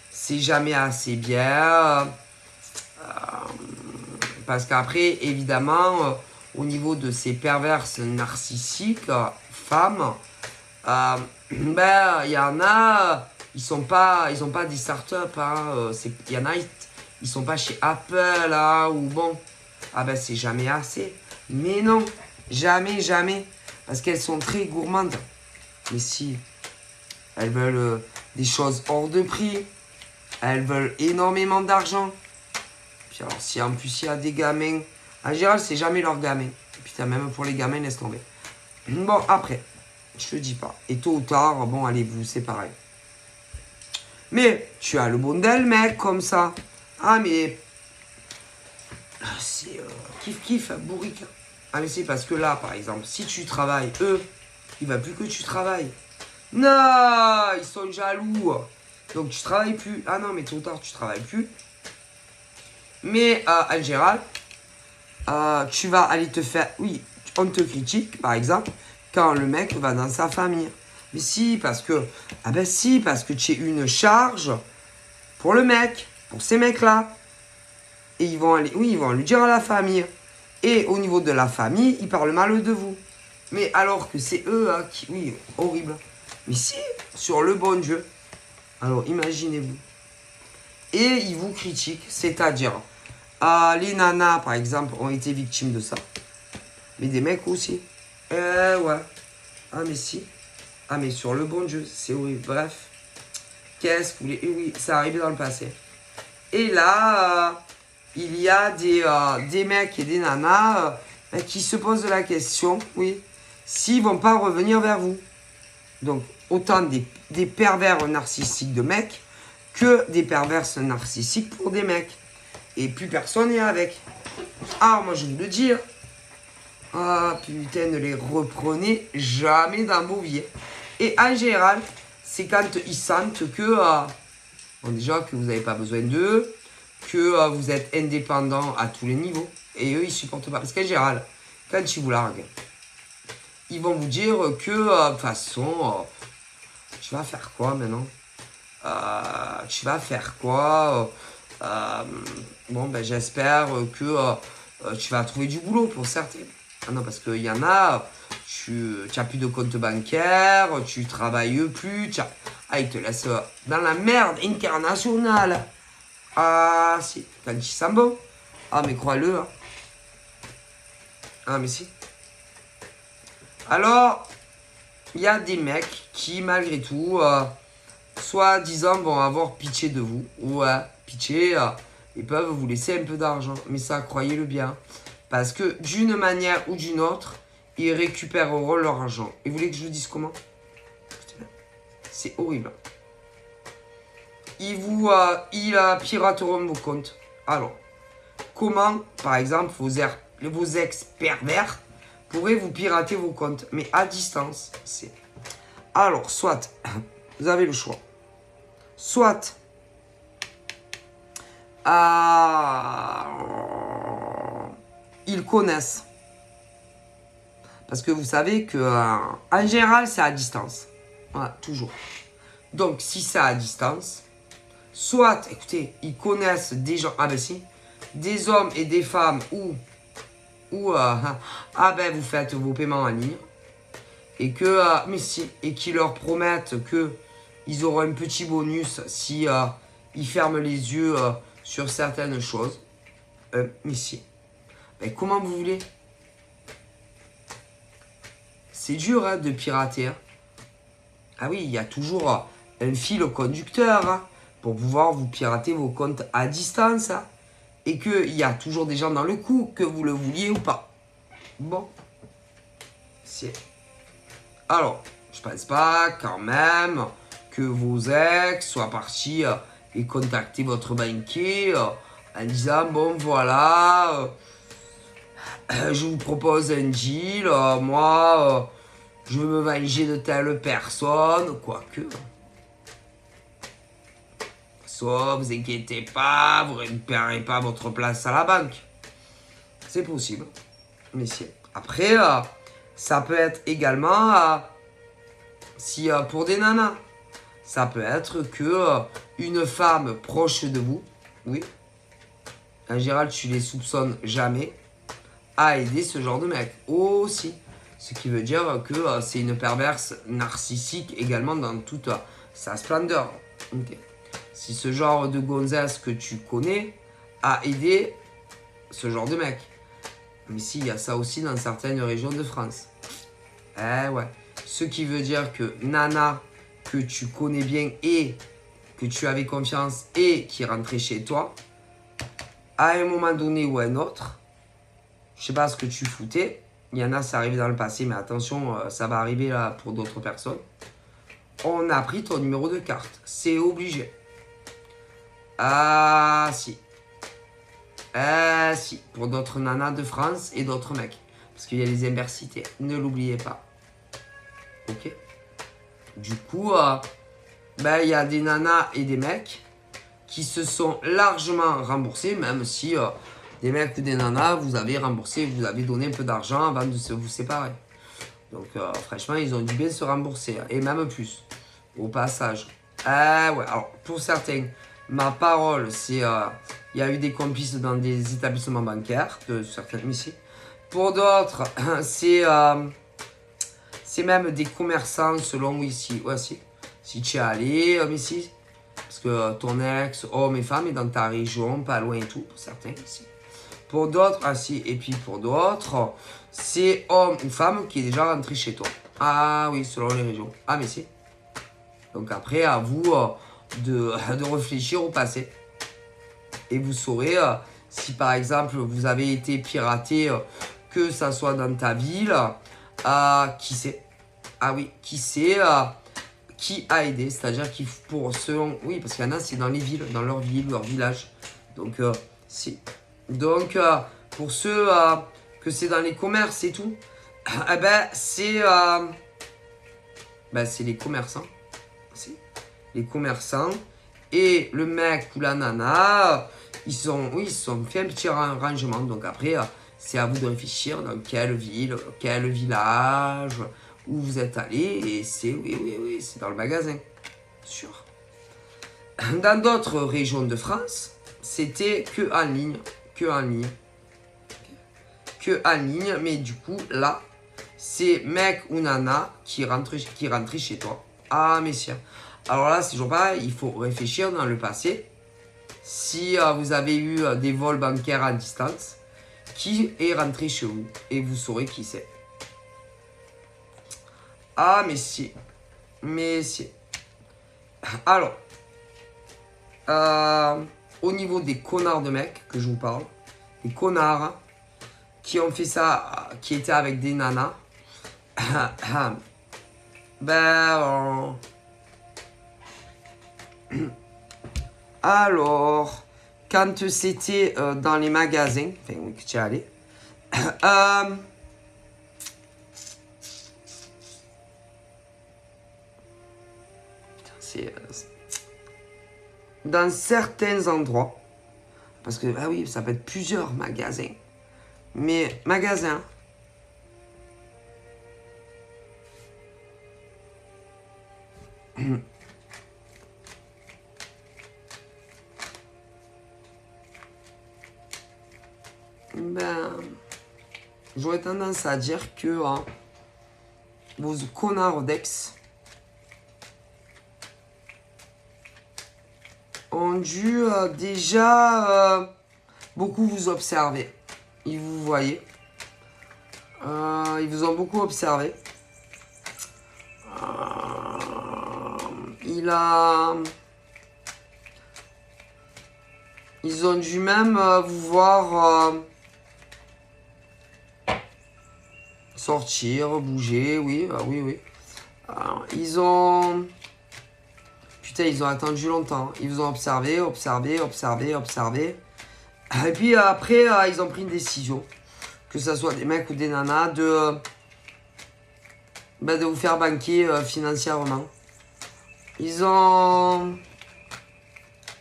C'est jamais assez bien. Parce qu'après, évidemment, au niveau de ces perverses narcissiques, femmes, ben, il y en a, ils ont pas des startups. Hein, il y en a, ils sont pas chez Apple, hein, ou bon. Ah ben, c'est jamais assez. Mais non, jamais, jamais. Parce qu'elles sont très gourmandes. Mais si, elles veulent des choses hors de prix. Elles veulent énormément d'argent. Puis alors, si en plus il y a des gamins, en général, c'est jamais leurs gamins. Putain, même pour les gamins, laisse tomber. Bon, après, je te dis pas. Et tôt ou tard, bon, allez, vous séparez. Mais tu as le bon d'elle, mec, comme ça. Ah, mais c'est kiff, bourrique. Ah, mais c'est parce que là, par exemple, si tu travailles, eux, il va plus que tu travailles. Non, ils sont jaloux. Donc, tu travailles plus. Ah non, mais tôt ou tard, tu travailles plus. Mais en général, tu vas aller te faire... Oui, on te critique, par exemple, quand le mec va dans sa famille. Mais si, parce que... Ah ben si, parce que tu es une charge pour le mec, pour ces mecs-là. Et ils vont aller... Oui, ils vont lui dire à la famille. Et au niveau de la famille, ils parlent mal de vous. Mais alors que c'est eux hein, qui... Oui, horrible. Mais si, sur le bon Dieu. Alors, imaginez-vous. Et ils vous critiquent, c'est-à-dire... les nanas, par exemple, ont été victimes de ça. Mais des mecs aussi. Ouais. Ah, mais si. Ah, mais sur le bon Dieu, c'est horrible. Bref. Qu'est-ce que vous voulez... Oui, ça arrivait dans le passé. Et là, il y a des mecs et des nanas qui se posent la question, oui, s'ils vont pas revenir vers vous. Donc, autant des pervers narcissiques de mecs que des perverses narcissiques pour des mecs. Et plus personne n'est avec. Ah, moi je vais vous le dire. Ah putain, ne les reprenez jamais dans vos vies. Et en général, c'est quand ils sentent que, bon, déjà que vous n'avez pas besoin d'eux, que vous êtes indépendant à tous les niveaux. Et eux, ils supportent pas. Parce qu'en général, quand ils vous larguent, ils vont vous dire que, de toute façon, tu vas faire quoi maintenant? Tu vas faire quoi? Bon, ben j'espère que tu vas trouver du boulot pour certains. Ah non, parce qu'il y en a, tu n'as plus de compte bancaire, tu travailles plus, ils te laissent dans la merde internationale. Ah, si, quand ils sont bons. Ah, mais crois-le. Hein. Ah, mais si. Alors, il y a des mecs qui, malgré tout, soit disant vont avoir pitié de vous, ou pitié, ils peuvent vous laisser un peu d'argent. Mais ça, croyez-le bien. Parce que d'une manière ou d'une autre, ils récupéreront leur argent. Et vous voulez que je vous dise comment? C'est horrible. Ils pirateront vos comptes. Alors, comment, par exemple, vos ex-pervers pourraient vous pirater vos comptes? Mais à distance, c'est... Alors, soit, vous avez le choix. Soit, ils connaissent. Parce que vous savez que, en général, c'est à distance. Voilà, toujours. Donc, si c'est à distance, soit, écoutez, ils connaissent des gens, ah ben si, des hommes et des femmes où ben vous faites vos paiements en ligne, et que, mais si, et qui leur promettent que ils auront un petit bonus si ils ferment les yeux sur certaines choses. Mais si, ben comment vous voulez? C'est dur hein, de pirater. Hein. Ah oui, il y a toujours un fil conducteur hein, pour pouvoir vous pirater vos comptes à distance. Hein, et qu'il y a toujours des gens dans le coup, que vous le vouliez ou pas. Bon. C'est... Alors, je pense pas quand même que vos ex soient partis et contacter votre banquier en disant bon voilà, je vous propose un deal, moi je veux me venger de telle personne, quoique. Soit vous inquiétez pas, vous récupérez pas votre place à la banque. C'est possible, messieurs. Après, ça peut être également, si pour des nanas, ça peut être que une femme proche de vous, oui, en général tu les soupçonnes jamais, a aidé ce genre de mec aussi. Ce qui veut dire que c'est une perverse narcissique également dans toute sa splendeur. Okay. Si ce genre de gonzesse que tu connais a aidé ce genre de mec. Mais si, il y a ça aussi dans certaines régions de France. Eh ouais. Ce qui veut dire que Nana, que tu connais bien et que tu avais confiance et qui rentrait chez toi, à un moment donné ou à un autre, je sais pas ce que tu foutais, il y en a, ça arrive dans le passé, mais attention, ça va arriver là pour d'autres personnes. On a pris ton numéro de carte. C'est obligé. Ah si. Si. Pour d'autres nanas de France et d'autres mecs. Parce qu'il y a les inversités. Ne l'oubliez pas. Ok. Du coup, il y a des nanas et des mecs qui se sont largement remboursés, même si des mecs ou des nanas, vous avez remboursé, vous avez donné un peu d'argent avant de vous séparer. Donc, franchement, ils ont dû bien se rembourser. Et même plus, au passage. Ah ouais, alors, pour certains, ma parole, c'est... il y a eu des complices dans des établissements bancaires, de certains ici. Pour d'autres, c'est même des commerçants selon ici. Ouais, si tu es allé, ici. Parce que ton ex, homme et femme, est dans ta région, pas loin et tout, pour certains ici. Pour d'autres, et puis pour d'autres, c'est homme ou femme qui est déjà rentré chez toi. Ah oui, selon les régions. Ah mais si. Donc après, à vous de réfléchir au passé. Et vous saurez si par exemple vous avez été piraté, que ça soit dans ta ville, qui c'est. Ah oui, qui c'est, qui a aidé. C'est-à-dire qu'il pour selon. Oui, parce qu'il y en a, c'est dans les villes, dans leur ville, leur village. Donc, si. Donc, pour ceux que c'est dans les commerces et tout, eh ben, c'est les commerçants. C'est les commerçants. Et le mec ou la nana, ils se sont fait un petit rangement. Donc après, c'est à vous de réfléchir dans quelle ville, quel village, où vous êtes allé. Et c'est, oui, c'est dans le magasin. Sûr. Dans d'autres régions de France, c'était que en ligne. Mais du coup, là, c'est mec ou nana qui rentrait chez toi. Ah, messieurs. Alors là, c'est toujours pareil, il faut réfléchir dans le passé. Si vous avez eu des vols bancaires à distance, qui est rentré chez vous? Et vous saurez qui c'est. Ah, messieurs. Alors, au niveau des connards de mecs que je vous parle, des connards qui ont fait ça, qui étaient avec des nanas, alors, quand c'était dans les magasins, enfin oui, que tu es allé, dans certains endroits, parce que, ah oui, ça peut être plusieurs magasins, mais magasins, j'aurais tendance à dire que vos connards d'ex ont dû déjà beaucoup vous observer. Ils vous voyaient. Ils vous ont beaucoup observé. Ils ont dû même vous voir sortir, bouger, oui, oui. Ils ont attendu longtemps. Ils vous ont observé. Et puis après, ils ont pris une décision. Que ce soit des mecs ou des nanas, de vous faire banquer financièrement. Ils ont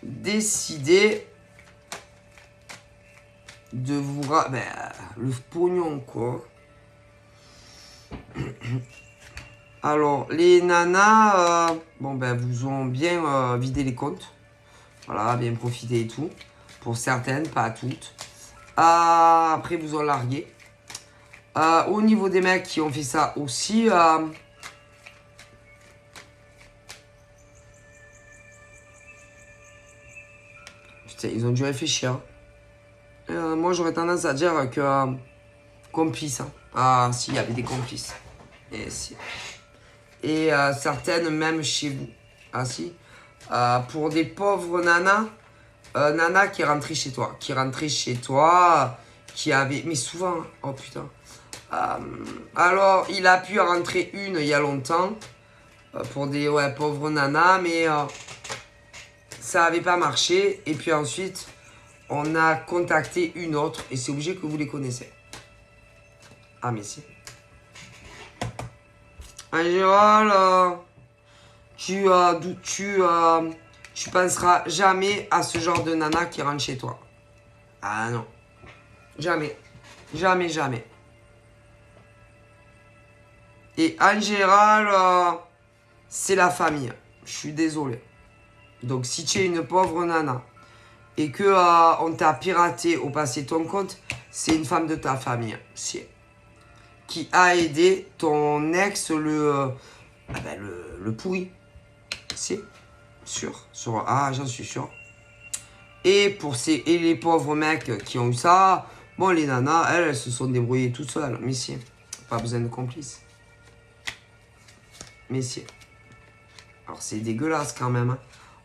décidé de vous... le pognon, quoi. Alors, les nanas, vous ont bien vidé les comptes. Voilà, bien profité et tout. Pour certaines, pas toutes. Après, vous ont largué. Au niveau des mecs qui ont fait ça aussi, putain, ils ont dû réfléchir. Moi, j'aurais tendance à dire que complices. Hein. Ah, si, il y avait des complices. Et certaines même chez vous. Ah, si. Pour des pauvres nanas, nana qui rentrait chez toi. Qui avait... Mais souvent, hein. Oh putain. Alors, il a pu rentrer une il y a longtemps. Pour des pauvres nanas, mais ça n'avait pas marché. Et puis ensuite, on a contacté une autre. Et c'est obligé que vous les connaissez. Ah, mais si. En général, tu penseras jamais à ce genre de nana qui rentre chez toi. Ah non. Jamais. Jamais. Et en général, c'est la famille. Je suis désolé. Donc, si tu es une pauvre nana et que on t'a piraté au passé ton compte, c'est une femme de ta famille. Qui a aidé ton ex le pourri. C'est sûr. J'en suis sûr. Et les pauvres mecs qui ont eu ça, bon, les nanas, elles se sont débrouillées toutes seules. Mais si, pas besoin de complices. Mais si. Alors, c'est dégueulasse quand même. Hein,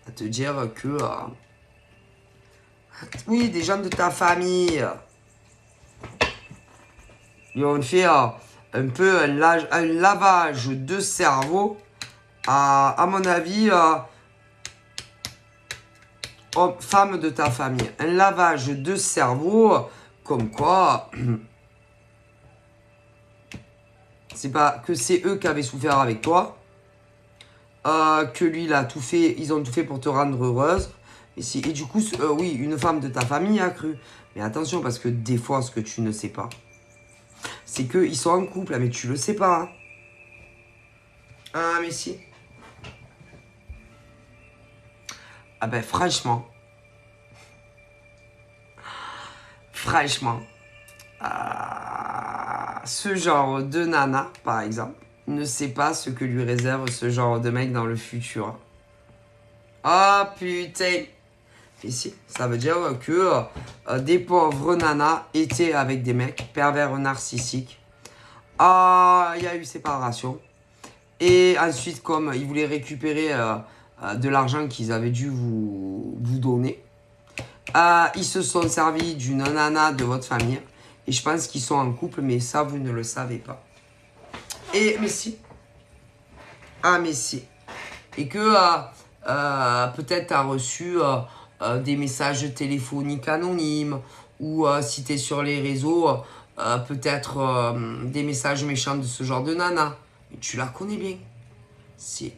à te dire que... oui, des gens de ta famille ils ont fait un peu un lavage de cerveau. À mon avis, femme de ta famille. Un lavage de cerveau, comme quoi... c'est pas que c'est eux qui avaient souffert avec toi. Que lui, il a tout fait, ils ont tout fait pour te rendre heureuse. Et du coup, oui, une femme de ta famille a cru. Mais attention, parce que des fois, ce que tu ne sais pas, c'est qu'ils sont en couple, mais tu le sais pas. Hein. Ah, mais si. Ah ben, franchement, ce genre de nana, par exemple, ne sait pas ce que lui réserve ce genre de mec dans le futur. Ah putain. Et si, ça veut dire que des pauvres nanas étaient avec des mecs pervers narcissiques. Ah, il y a eu séparation. Et ensuite, comme ils voulaient récupérer de l'argent qu'ils avaient dû vous donner, ils se sont servis d'une nana de votre famille. Et je pense qu'ils sont en couple, mais ça, vous ne le savez pas. Mais si. Ah, mais si. Et que peut-être tu as reçu des messages téléphoniques anonymes. Ou si tu es sur les réseaux, peut-être des messages méchants de ce genre de nana. Mais tu la connais bien.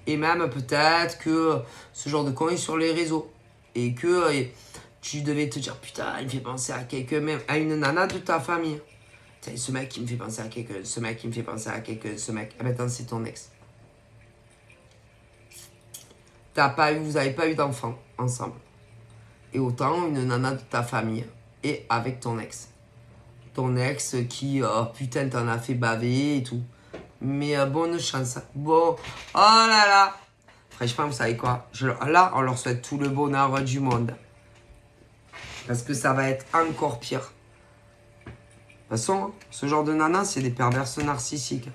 Et même peut-être que ce genre de con est sur les réseaux. Et que tu devais te dire, putain, il me fait penser à quelqu'un, même à une nana de ta famille. Putain, ce mec qui me fait penser à quelqu'un, ce mec qui me fait penser à quelqu'un, ce mec. Ah ben attends, c'est ton ex. Vous n'avez pas eu d'enfant ensemble. Et autant une nana de ta famille et avec ton ex. Ton ex qui, putain, t'en a fait baver et tout. Mais bonne chance. Bon, oh là là. Franchement, vous savez quoi? Là, on leur souhaite tout le bonheur du monde. Parce que ça va être encore pire. De toute façon, ce genre de nana, c'est des perverses narcissiques.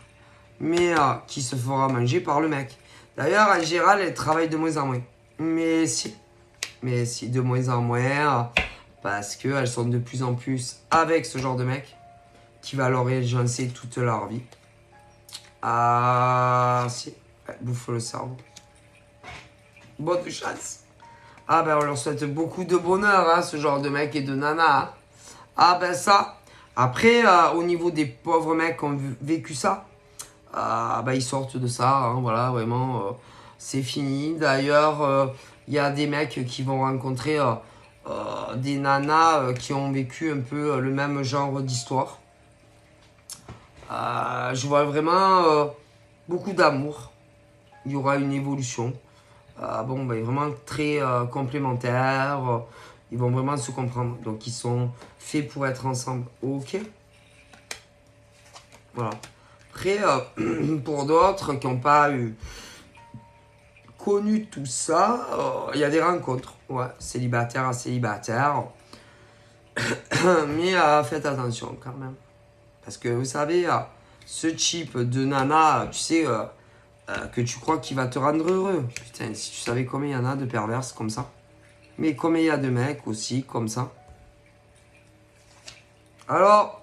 Mais qui se fera manger par le mec. D'ailleurs, en général, elle travaille de moins en moins. Mais si, de moins en moins. Parce qu'elles sont de plus en plus avec ce genre de mec. Qui va leur agencer toute leur vie. Ah, si. Elle bouffe le cerveau. Bonne chance. Ah ben, on leur souhaite beaucoup de bonheur, hein, ce genre de mec et de nana. Hein. Ah ben ça. Après, au niveau des pauvres mecs qui ont vécu ça, ils sortent de ça, hein, voilà, vraiment, c'est fini. D'ailleurs, il y a des mecs qui vont rencontrer des nanas qui ont vécu un peu le même genre d'histoire. Je vois vraiment beaucoup d'amour. Il y aura une évolution. Vraiment très complémentaires. Ils vont vraiment se comprendre. Donc, ils sont faits pour être ensemble. Ok. Voilà. Après, pour d'autres qui n'ont pas connu tout ça, il y a des rencontres. Ouais, célibataire à célibataire. Mais faites attention quand même. Parce que vous savez, ce type de nana, tu sais, que tu crois qu'il va te rendre heureux. Putain, si tu savais combien il y en a de perverses comme ça. Mais combien il y a de mecs aussi comme ça. Alors,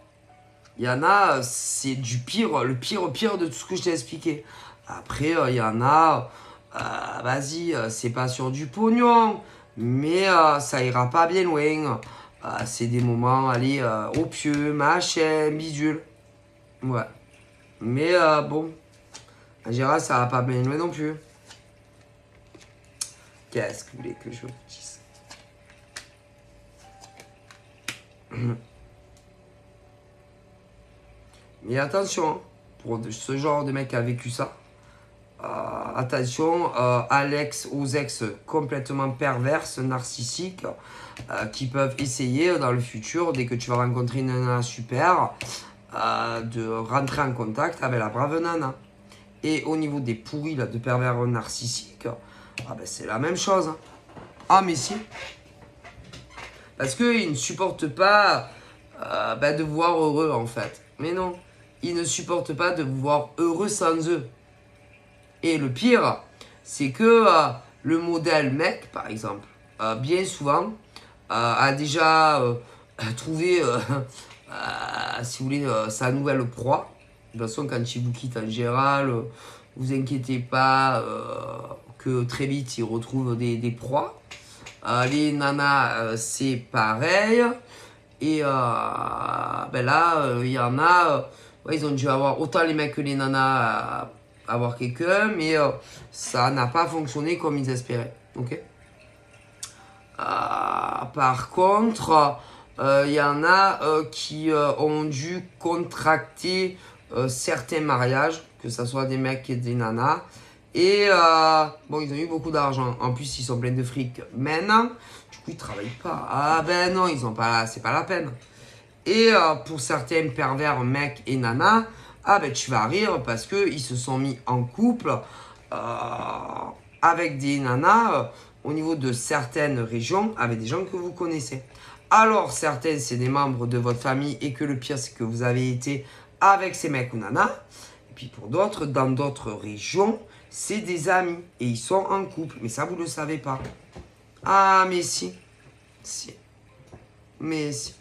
il y en a, c'est du pire, le pire de tout ce que je t'ai expliqué. Après, il y en a, vas-y, c'est pas sur du pognon, mais ça ira pas bien loin. C'est des moments, allez, au pieu, machin, bidule. Ouais. Mais bon, en général, ça va pas bien loin non plus. Qu'est-ce que vous voulez que je vous dise? Mais attention, pour ce genre de mec qui a vécu ça. Attention, Alex aux ex complètement perverses, narcissiques, qui peuvent essayer dans le futur, dès que tu vas rencontrer une nana super, de rentrer en contact avec la brave nana. Et au niveau des pourris là, de pervers narcissiques, c'est la même chose. Ah mais si. Parce qu'ils ne supportent pas de vous voir heureux en fait. Mais non, ils ne supportent pas de vous voir heureux sans eux. Et le pire, c'est que le modèle mec, par exemple, bien souvent, a déjà trouvé, si vous voulez, sa nouvelle proie. De toute façon, quand il vous quitte en général, vous inquiétez pas que très vite il retrouve des proies. Les nanas, c'est pareil. Et là, il y en a, ils ont dû avoir autant les mecs que les nanas avoir quelqu'un, mais ça n'a pas fonctionné comme ils espéraient. Ok. Par contre, il y en a qui ont dû contracter certains mariages, que ce soit des mecs et des nanas. Et ils ont eu beaucoup d'argent. En plus, ils sont pleins de fric. Maintenant, du coup, ils travaillent pas. Ah ben non, ils ont pas, c'est pas la peine. Et pour certains pervers mecs et nanas, tu vas rire parce qu'ils se sont mis en couple avec des nanas au niveau de certaines régions, avec des gens que vous connaissez. Alors, certaines, c'est des membres de votre famille et que le pire, c'est que vous avez été avec ces mecs ou nanas. Et puis pour d'autres, dans d'autres régions, c'est des amis et ils sont en couple. Mais ça, vous ne le savez pas. Ah, mais si. Si. Mais si.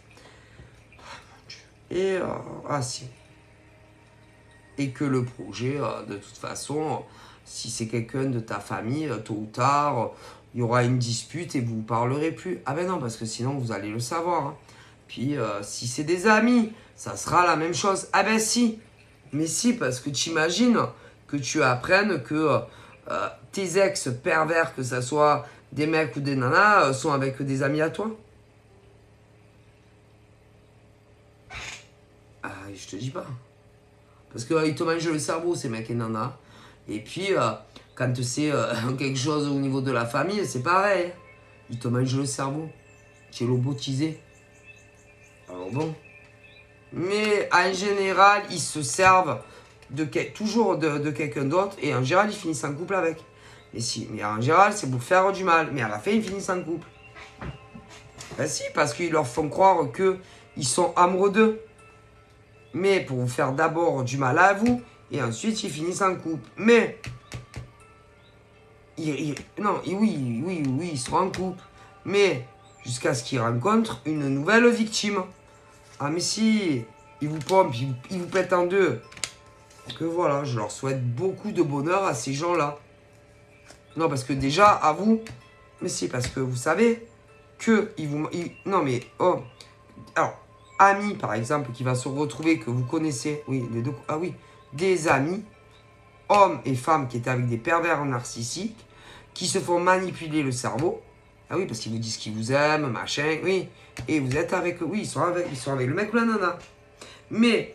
Et si. Et que le projet, de toute façon, si c'est quelqu'un de ta famille, tôt ou tard, il y aura une dispute et vous ne parlerez plus. Ah ben non, parce que sinon vous allez le savoir. Hein. Puis si c'est des amis, ça sera la même chose. Ah ben si. Mais si, parce que tu imagines que tu apprennes que tes ex pervers, que ce soit des mecs ou des nanas, sont avec des amis à toi. Ah, je te dis pas. Parce qu'ils te mangent le cerveau, ces mecs et nanas. Et puis, quand c'est quelque chose au niveau de la famille, c'est pareil. Ils te mangent le cerveau. Tu es lobotisé. Alors bon. Mais en général, ils se servent toujours de quelqu'un d'autre. Et en général, ils finissent en couple avec. Mais en général, c'est pour faire du mal. Mais à la fin, ils finissent en couple. Ben si, parce qu'ils leur font croire qu'ils sont amoureux d'eux. Mais pour vous faire d'abord du mal à vous, et ensuite ils finissent en couple. Mais, oui, ils seront en couple. Mais, jusqu'à ce qu'ils rencontrent une nouvelle victime. Ah mais si, ils vous pompent, ils vous pètent en deux. Que voilà, je leur souhaite beaucoup de bonheur à ces gens-là. Non, parce que déjà, à vous, mais si, parce que vous savez que non mais, alors, ami par exemple qui va se retrouver, que vous connaissez, des amis, hommes et femmes qui étaient avec des pervers narcissiques, qui se font manipuler le cerveau, ah oui, parce qu'ils vous disent qu'ils vous aiment, machin, oui, et vous êtes avec eux, oui, ils sont avec le mec ou la nana. Mais,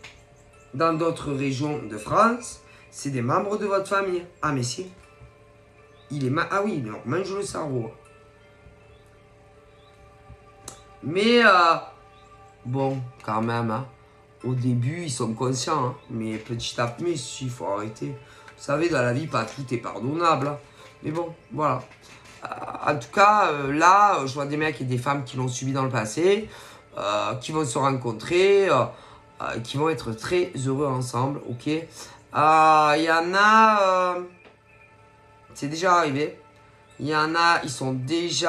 dans d'autres régions de France, c'est des membres de votre famille. Ah mais si, il leur mange le cerveau. Mais, bon, quand même, hein. Au début, ils sont conscients, hein. Mais petit à petit, il faut arrêter. Vous savez, dans la vie, pas tout est pardonnable. Hein. Mais bon, voilà. En tout cas, là, je vois des mecs et des femmes qui l'ont subi dans le passé, qui vont se rencontrer, qui vont être très heureux ensemble, ok. Il y en a, c'est déjà arrivé. Il y en a, ils sont déjà